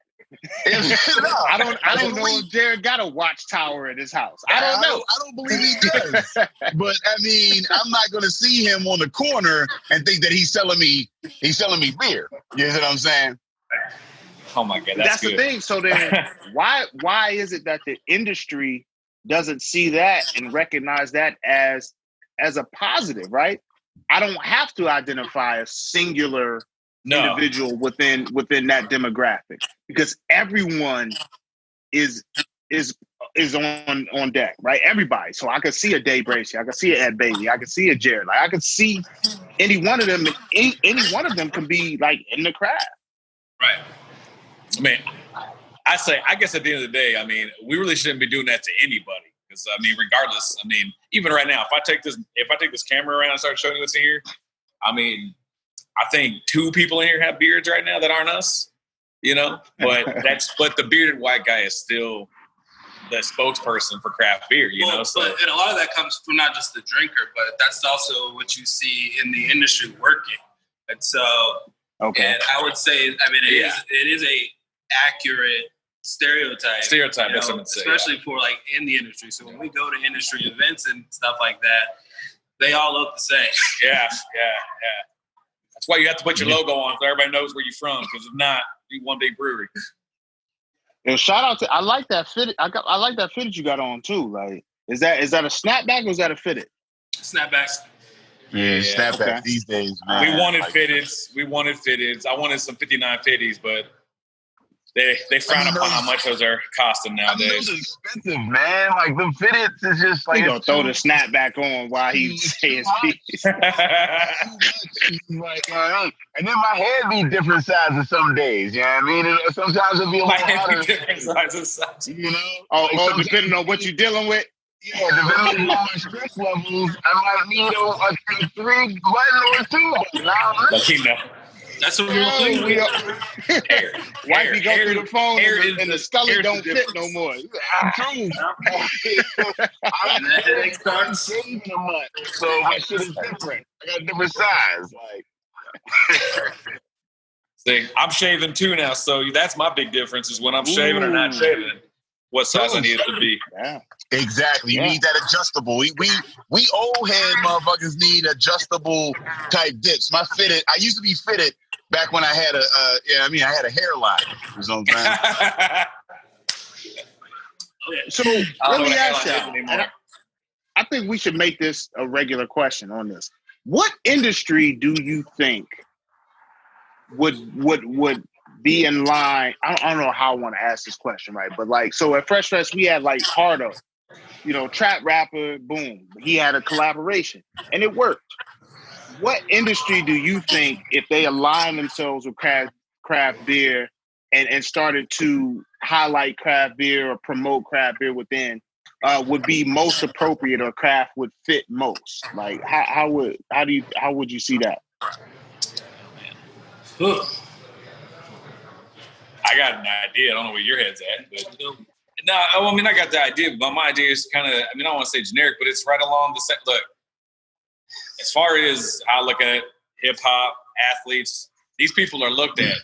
I don't know if Jared got a watchtower in his house. I don't know. I don't believe he does. But I mean, I'm not going to see him on the corner and think that he's selling me beer. You know what I'm saying? Oh my God, that's good. The thing. So then, why is it that the industry doesn't see that and recognize that as a positive? Right? I don't have to identify a singular individual within that demographic, because everyone is on deck, right? Everybody. So I could see a Dave Bracey, I could see a Ed Bailey, I could see a Jared. Like I could see any one of them. Any one of them can be like in the craft. Right. I mean, I guess at the end of the day, I mean, we really shouldn't be doing that to anybody. Because I mean, regardless, I mean, even right now, if I take this camera around and start showing you what's in here, I mean, I think 2 people in here have beards right now that aren't us, but the bearded white guy is still the spokesperson for craft beer, So, and a lot of that comes from not just the drinker, but that's also what you see in the industry working. And so, and I would say, I mean, it is a accurate stereotype, that's what I'm saying, especially for like in the industry. So when we go to industry events and stuff like that, they all look the same. Yeah. That's why you have to put your logo on so everybody knows where you're from. Because if not, you're one big brewery. And shout out to I like that fit. I like that fitted you got on too. Like, is that a snapback or is that a fitted? Snapbacks. Yeah, snapbacks these days, man. We wanted fitteds. I wanted some 59 50s, but they frown upon how much those are costing nowadays. Those are expensive, man. Like the fitteds is just like he gonna throw the snapback on while he say his piece. Like, and then my head be different sizes some days. You know what I mean? Sometimes it'll be a little hotter. Different sizes. Oh, depending on what you're dealing with. Yeah, depending on my stress levels, I might need a 3 button or 2 button. That's a real thing. Wifey go through the phone and the scully don't fit no more. True. I'm saving a month, so my shit is different. I got a different size. Like, see, I'm shaving too now, so that's my big difference is when I'm shaving or not shaving. What size I need it to be. Yeah. Exactly. You need that adjustable. We old head motherfuckers need adjustable type dips. I used to be fitted back when I had I had a hairline. You know what I'm saying? So let me ask you. I think we should make this a regular question on this. What industry do you think would be in line? I don't know how I want to ask this question, right? But like, so at Fresh Fest, we had like Hardo, trap rapper, boom. He had a collaboration and it worked. What industry do you think, if they align themselves with craft beer and started to highlight craft beer or promote craft beer within, would be most appropriate or craft would fit most? Like, how would you see that? I got an idea. I don't know where your head's at, but no, I mean, I got the idea, but my idea is kind of, I mean, I don't want to say generic, but it's right along the same. Look, as far as I look at hip hop athletes, these people are looked at.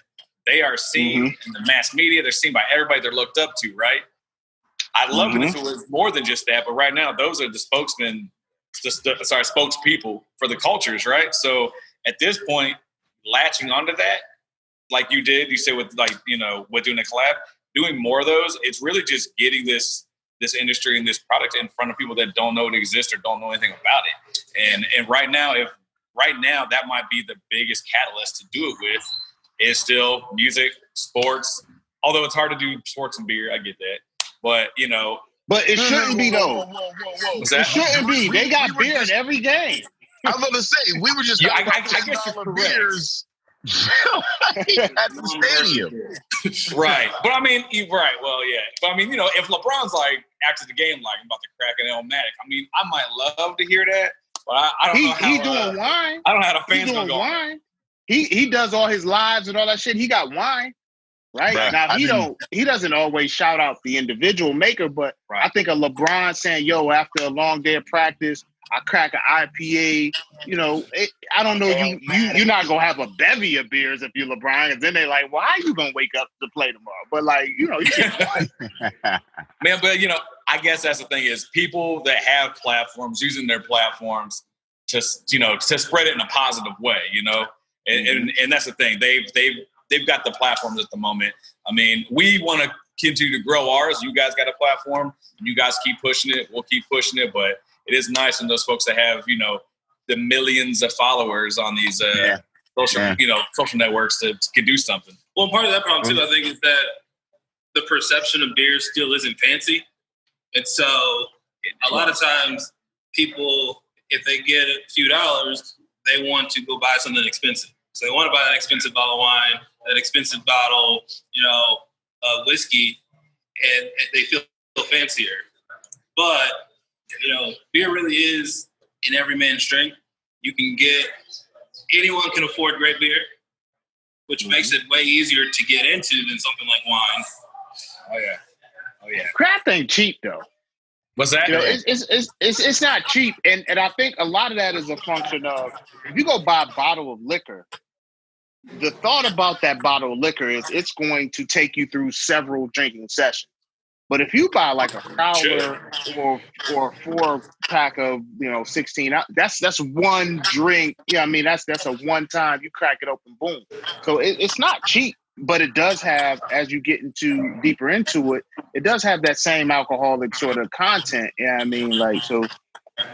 They are seen in the mass media. They're seen by everybody they're looked up to, right? I'd love it if it was more than just that, but right now, those are the spokespeople for the cultures, right? So at this point, latching onto that, like you did, you said with with doing a collab, doing more of those, it's really just getting this industry and this product in front of people that don't know it exists or don't know anything about it. And right now, that might be the biggest catalyst to do it with is still music, sports. Although it's hard to do sports and beer, I get that. But But it shouldn't be though. It shouldn't be. They got beer in every game. I was going to say we were just I guess you're correct. Beers at the stadium. Right. But I mean, right. Well, yeah. But I mean, if LeBron's like, after the game, like, I'm about to crack an Alematic. I mean, I might love to hear that, but I don't know how. He doing wine. I don't know how the He fans doing gonna go. wine. He does all his lives and all that shit. He got wine. Right? Bruh, Now he doesn't always shout out the individual maker, but Right. I think a LeBron saying, "Yo, after a long day of practice, I crack an IPA." You know, I don't know. You're not gonna have a bevy of beers if you're LeBron, and then they're like, "Why are you gonna wake up to play tomorrow?" But like, you know, you get one. Man, but you know, I guess that's the thing is people that have platforms using their platforms to spread it in a positive way, you know, and that's the thing. They've got the platforms at the moment. I mean, we want to continue to grow ours. You guys got a platform. You guys keep pushing it. We'll keep pushing it. But it is nice when those folks that have, you know, the millions of followers on these social networks that can do something. Well, part of that problem too, I think, is that the perception of beer still isn't fancy. And so a lot of times people, if they get a few dollars, they want to go buy something expensive. So they want to buy that expensive bottle of wine, that expensive bottle, of whiskey, and they feel fancier. But, beer really is in every man's drink. Anyone can afford great beer, which makes it way easier to get into than something like wine. Oh yeah. Craft ain't cheap though. What's that? You know, it's not cheap, and I think a lot of that is a function of if you go buy a bottle of liquor. The thought about that bottle of liquor is it's going to take you through several drinking sessions. But if you buy like a growler or a 4-pack of 16, that's one drink. Yeah, I mean that's a one time you crack it open, boom. So it's not cheap, but it does have, as you get deeper into it, it does have that same alcoholic sort of content. Yeah, I mean so.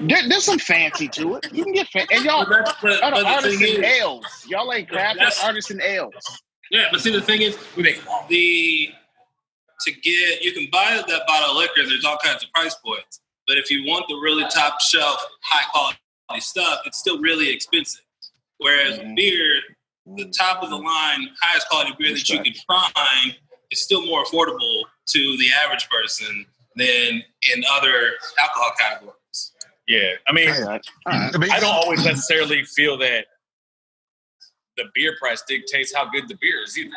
There's some fancy to it. You can get fancy. And y'all artisan ales. Y'all ain't craft artisan ales. Yeah, but see, the thing is, you can buy that bottle of liquor, there's all kinds of price points. But if you want the really top shelf, high quality stuff, it's still really expensive. Whereas beer, the top of the line, highest quality beer that you can find is still more affordable to the average person than in other alcohol categories. Yeah, I mean, I don't always necessarily feel that the beer price dictates how good the beer is either.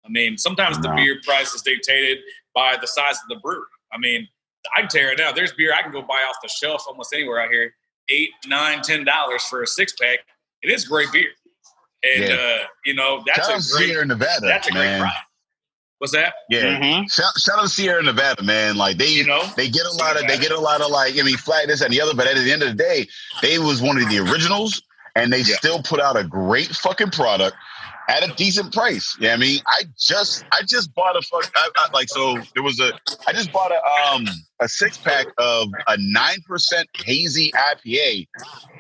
I mean, sometimes the beer price is dictated by the size of the brewery. I mean, I can tell you right now, there's beer I can go buy off the shelf almost anywhere out here, $8, $9, $10 for a 6-pack. It is great beer, and that's a great Sierra Nevada. That's a great price. What's that? Yeah. Mm-hmm. Shout out to Sierra Nevada, man. Like they get a lot of like, I mean, flag this and the other, but at the end of the day, they was one of the originals and they still put out a great fucking product at a decent price. Yeah, I mean, I just bought I just bought a 6-pack of a 9% hazy IPA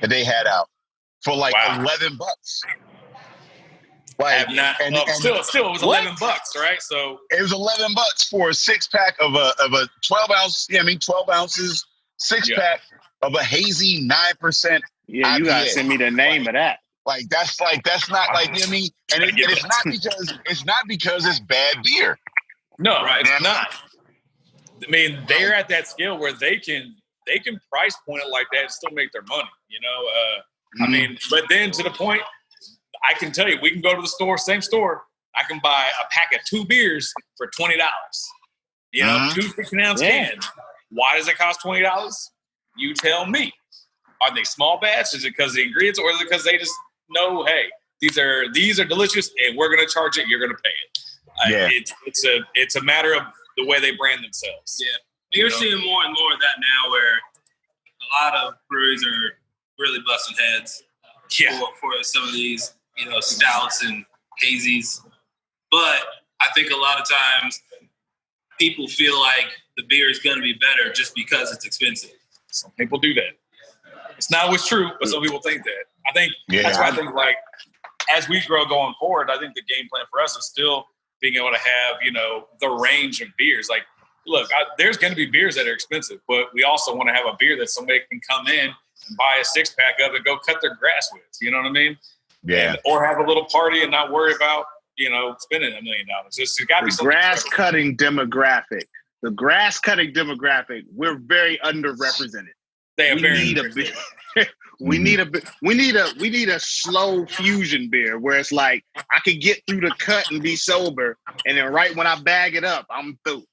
that they had out for like $11. Like, still, it was $11, right? So it was $11 for a 6-pack of a 12 ounce. Yeah, I mean 12 ounces 6-pack of a hazy 9%. Yeah, IPA. You gotta send me the name of that. That's not like, you know what I mean? And it's not because it's bad beer. No, right? It's not. I mean, they're at that scale where they can price point it like that and still make their money. I mean, but then to the point. I can tell you, we can go to the store, same store. I can buy a pack of 2 beers for $20. 2 16-ounce cans. Why does it cost $20? You tell me. Are they small batch? Is it because of the ingredients, or is it because they just know, hey, these are delicious, and we're going to charge it. You're going to pay it. It's a matter of the way they brand themselves. Yeah, you're seeing more and more of that now, where a lot of breweries are really busting heads for some of these. Stouts and hazies. But I think a lot of times people feel like the beer is going to be better just because it's expensive. Some people do that. It's not always true, but some people think that. I think that's why I think, like, as we grow going forward, I think the game plan for us is still being able to have, the range of beers. Like, look, there's going to be beers that are expensive, but we also want to have a beer that somebody can come in and buy a 6-pack of and go cut their grass with. You know what I mean? Yeah. Or have a little party and not worry about, spending $1 million. It's got to be something grass cutting demographic. the grass cutting demographic, we're very underrepresented. They are We very need a bit. We need a slow fusion beer where it's like I can get through the cut and be sober, and then right when I bag it up, I'm through.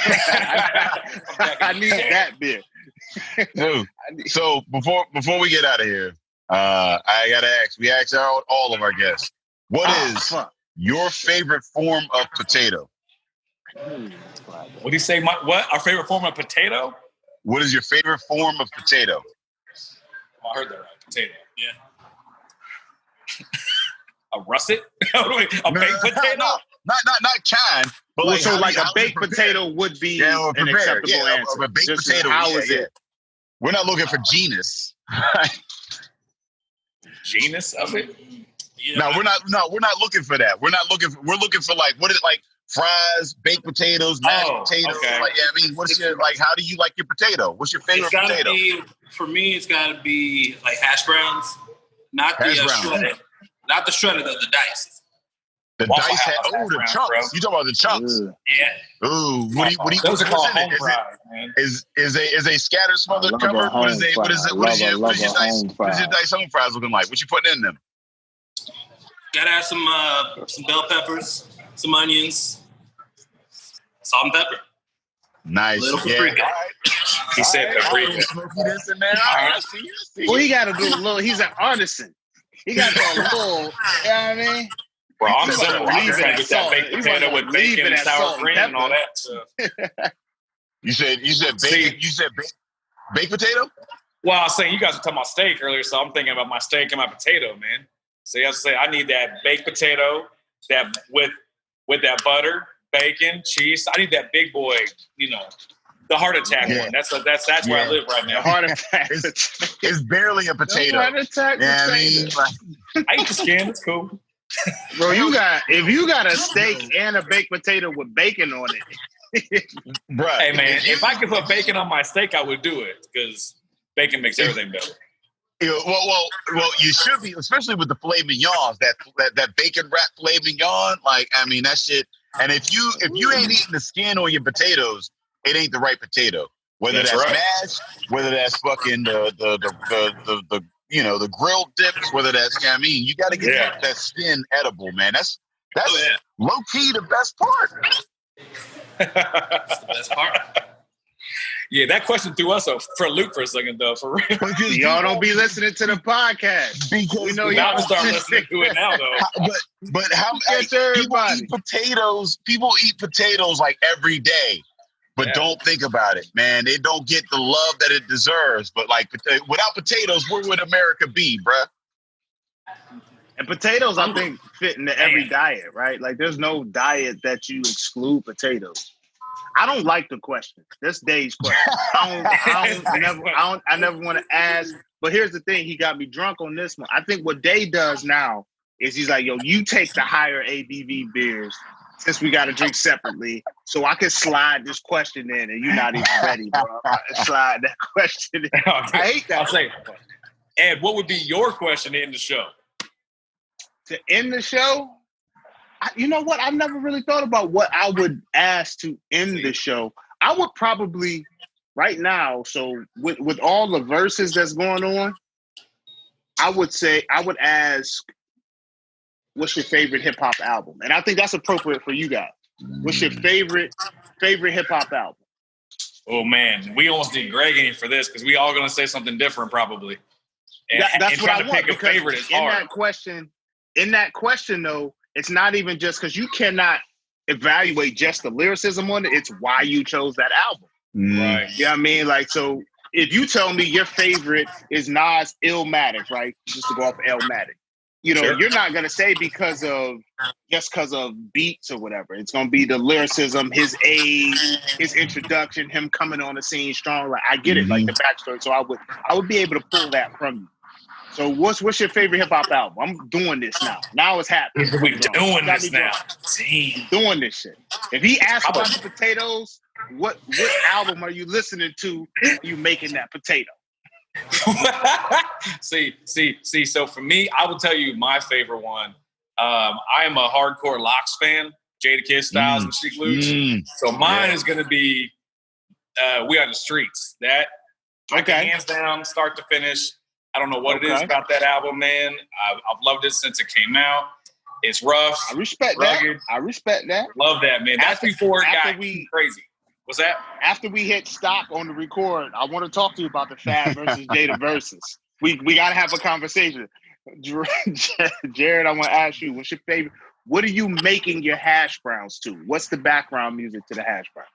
I need that beer. Dude, so before we get out of here, I gotta ask. We asked all of our guests, what is your favorite form of potato? What do you say? What? Our favorite form of potato? What is your favorite form of potato? Oh, I heard that right. Potato. Yeah. A russet? A baked potato? No, not kind. But Well, like, so like a baked prepare? potato would be or an prepare. acceptable answer. A baked Just potato. How is it? We're not looking for genus. Genus of it? Yeah, No, we're not looking for that. We're looking for like, what is it, like fries, baked potatoes, mashed potatoes. Okay. Like, yeah, I mean, what's your, like, how do you like your potato? What's your favorite potato? For me, it's gotta be like hash browns, not the shredded, not the shredded, the diced. The dice the chunks. Bro. You talking about the chunks? Yeah. Ooh, what do you? Those are called home it? fries, man. Is a scatter smothered covered? What is it? What is your dice home fries looking like? What you putting in them? Gotta have some bell peppers, some onions, salt and pepper. Nice. Little paprika. He said paprika. Smokiness in there. I see. Well, he got to do a little. He's an artisan. He got to do a little. You know what I mean? Bro, I'm simple. I'm just gonna get that baked potato with bacon and sour cream and all that stuff. You said bacon. You said baked potato. Well, I was saying you guys were talking about steak earlier, so I'm thinking about my steak and my potato, man. So you have to say I need that baked potato, that with that butter, bacon, cheese. I need that big boy, the heart attack one. That's where I live right now. The heart attack. It's barely a potato. The heart attack. Yeah, I mean, I eat the skin. It's cool. Bro, if you got a steak and a baked potato with bacon on it. Bro, hey man, if I could put bacon on my steak, I would do it because bacon makes everything better. Well, you should be, especially with the filet mignons, that bacon wrapped filet mignon. Like, I mean, that shit. And if you ain't eating the skin on your potatoes, it ain't the right potato. Whether that's mashed, whether that's fucking the grilled dips, whether that's, you got to get that skin edible, man. That's low key the best part. That's the best part. Yeah, that question threw us off for Luke for a second, though. For real, y'all don't be listening to the podcast because we know y'all y'all start listening to it now, though. But how people eat potatoes? People eat potatoes like every day, but don't think about it, man. They don't get the love that it deserves. But like without potatoes, where would America be, bruh? And potatoes, I think, fit into every diet, right? Like, there's no diet that you exclude potatoes. I don't like the question. This Dave's question. I never want to ask. But here's the thing: he got me drunk on this one. I think what Dave does now is he's like, "Yo, you take the higher ABV beers since we got to drink separately, so I can slide this question in, and you're not even ready, bro. I slide that question in. I hate that. I'll say, Ed, what would be your question to end the show? To end the show? You know what? I've never really thought about what I would ask to end the show. I would probably, right now, so with all the verses that's going on, I would ask, what's your favorite hip-hop album? And I think that's appropriate for you guys. What's your favorite hip-hop album? Oh, man. We almost need Greg in here for this because we all going to say something different probably. And, that's what I want, pick a favorite is hard. In that question, though, it's not even just because you cannot evaluate just the lyricism on it. It's why you chose that album. Right. You know what I mean? Like, so if you tell me your favorite is Nas Illmatic, right? Just to go off Illmatic. You're not going to say because of beats or whatever. It's going to be the lyricism, his age, his introduction, him coming on the scene strong. Like, I get it, like the backstory. So I would be able to pull that from you. So what's your favorite hip hop album? I'm doing this now. Now it's happening. We're doing this now. I'm doing this shit. If he asks about the potatoes, what album are you listening to? You making that potato? See. So for me, I will tell you my favorite one. I am a hardcore Locks fan. Jada Kiss Styles and Chic Luch. So mine is going to be We Are the Streets. That, hands down, start to finish. I don't know what it is about that album, man. I've loved it since it came out. It's rough. I respect rugged. that. I respect that. Love that, man. That's before it got crazy. What's that? After we hit stop on the record, I want to talk to you about the Fab versus Jada versus. We got to have a conversation. Jared, I want to ask you, what's your favorite? What are you making your hash browns to? What's the background music to the hash brown?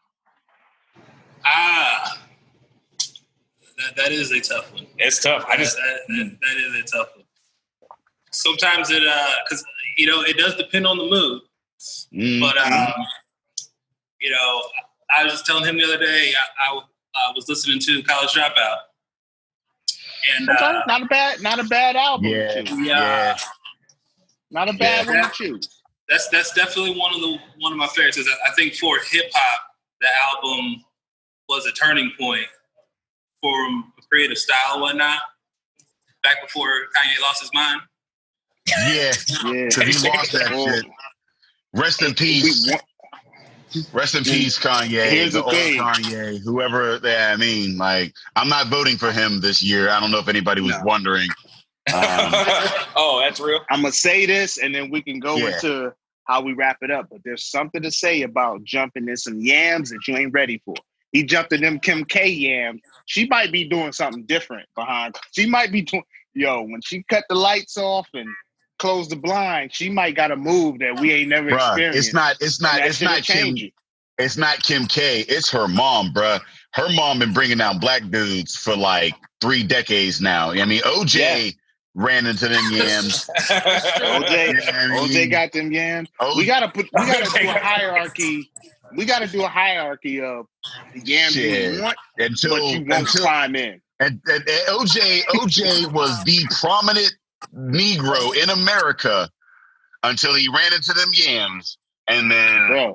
That is a tough one. It's tough. That is a tough one. Sometimes it, because it does depend on the mood. But I was just telling him the other day, I was listening to College Dropout, and not a bad album. Yeah. Not a bad one to choose. That's definitely one of my favorites. I think for hip hop, the album was a turning point for a creative style and whatnot. Back before Kanye lost his mind. Yeah. Because he lost that shit. Rest in peace. Rest in peace, Kanye. Here's the old thing. Kanye, whoever. I'm not voting for him this year. I don't know if anybody was wondering. Oh, that's real. I'm gonna say this, and then we can go into how we wrap it up. But there's something to say about jumping in some yams that you ain't ready for. He jumped in them Kim K yams. She might be doing something different behind. She might be doing. When she cut the lights off and closed the blind, she might got a move that we ain't never experienced. It's not Kim K. It's her mom, bruh. Her mom been bringing down black dudes for like 3 decades now. I mean, OJ ran into them yams. OJ got them yams. We gotta do a hierarchy. We gotta do a hierarchy of the yams you want, but you won't climb in. And OJ was the prominent Negro in America until he ran into them yams, and then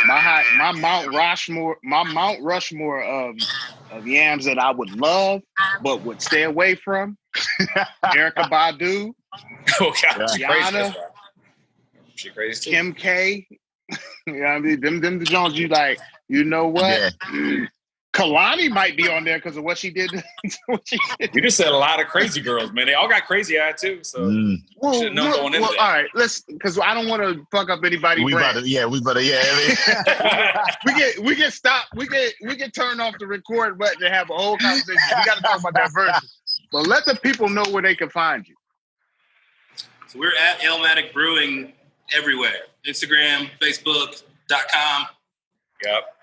my Mount Rushmore of yams that I would love but would stay away from. Erykah Badu, Rihanna, she crazy too. Kim K. You know what I mean? Them the Jones you like. You know what? Yeah. Kalani might be on there because of what she did. You just said a lot of crazy girls, man. They all got crazy eyes too. So should know going into that. All right, let's because I don't want to fuck up anybody's brand. We get stopped. We get turned off the record button and have a whole conversation. We got to talk about that version. But let the people know where they can find you. So we're at Alematic Brewing everywhere. Instagram, Facebook.com. Yep.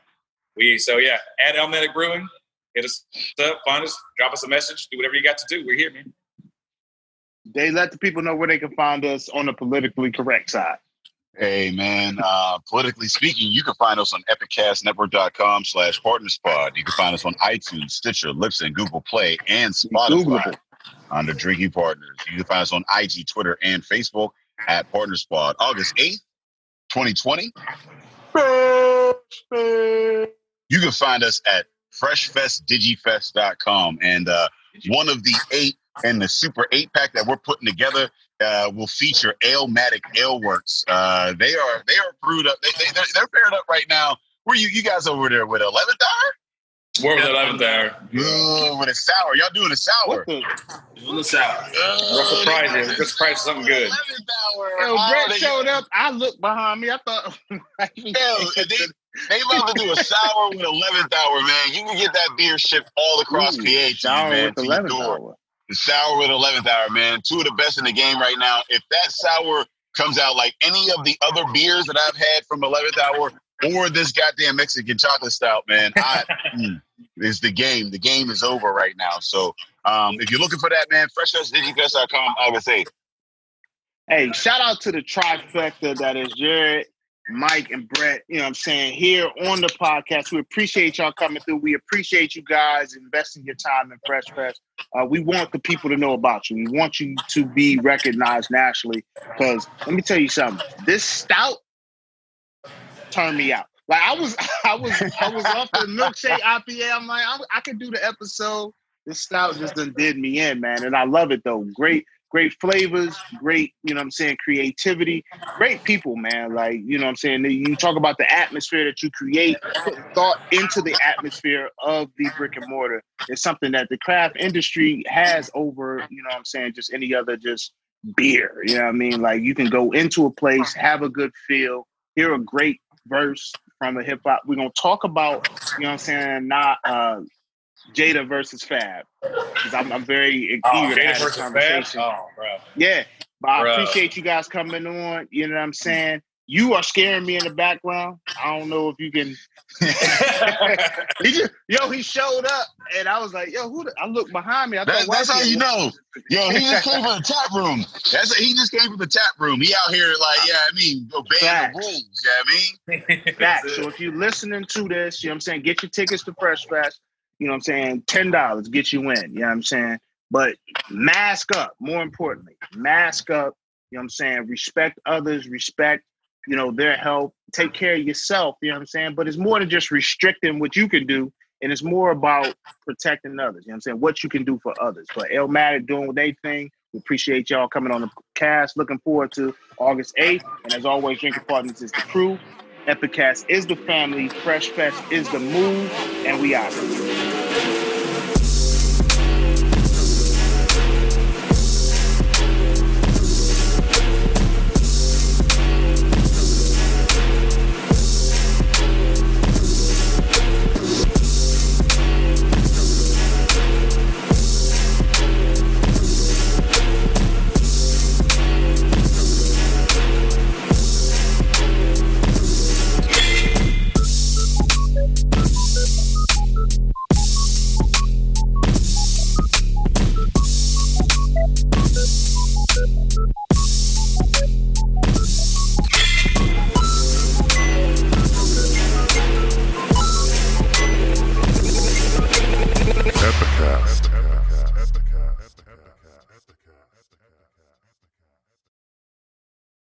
At Alematic Brewing, hit us up, find us, drop us a message, do whatever you got to do. We're here, man. They let the people know where they can find us on the politically correct side. Hey, man, politically speaking, you can find us on epiccastnetwork.com/partnerspod. You can find us on iTunes, Stitcher, Libsyn, Google Play, and Spotify under Drinking Partners. You can find us on IG, Twitter, and Facebook at PartnerSpod. August 8th, 2020. You can find us at freshfestdigifest.com. And one of the 8 in the Super 8-pack that we're putting together will feature Alematic Ale Works. They are brewed up. They're paired up right now. Where you guys over there with 11th hour? We're with 11th hour. With a sour. Y'all doing a sour. Doing the sour. We're surprised here. We're surprised something good. 11th hour. Yo, Brett showed up. I looked behind me. I thought... They love to do a sour with 11th hour, man. You can get that beer shipped all across PA. Sour with 11th hour. The sour with 11th hour, man. 2 of the best in the game right now. If that sour comes out like any of the other beers that I've had from 11th hour or this goddamn Mexican chocolate stout, man, it's the game. The game is over right now. So if you're looking for that, man, freshfestdigifest.com, August 8th. Hey, shout out to the trifecta that is Jared, Mike, and Brett, you know what I'm saying, here on the podcast. We appreciate y'all coming through. We appreciate you guys investing your time in Fresh Fest. We want the people to know about you. We want you to be recognized nationally because let me tell you something. This stout turned me out. Like I was off the milkshake IPA. I'm like, I could do the episode. This stout just done did me in, man. And I love it though. Great great flavors, great, you know what I'm saying, creativity, great people, man. Like, you know what I'm saying? You talk about the atmosphere that you create, putting thought into the atmosphere of the brick and mortar is something that the craft industry has over, you know what I'm saying, just any other just beer. You know what I mean? Like, you can go into a place, have a good feel, hear a great verse from a hip hop. We're going to talk about, you know what I'm saying, not Jada versus Fab, because I'm very eager to have this conversation. Oh, bro. Yeah, but I Bro. appreciate you guys coming on. You know what I'm saying? You are scaring me in the background. I don't know if you can. He showed up, and I was like, yo, I looked behind me. That's how you know. Yo, he just came from the tap room. He just came from the tap room. He out here like, obeying the rules. Facts. So if you're listening to this, you know what I'm saying, get your tickets to Fresh Fest. You know what I'm saying? $10 get you in. You know what I'm saying? But mask up, more importantly. Mask up. You know what I'm saying? Respect others, respect, you know, their health. Take care of yourself, you know what I'm saying? But it's more than just restricting what you can do, and it's more about protecting others, you know what I'm saying? What you can do for others. But Alematic doing their thing. We appreciate y'all coming on the cast. Looking forward to August 8th. And as always, Drinking Partners is the crew. Epicast is the family. Fresh Fest is the move. And we out.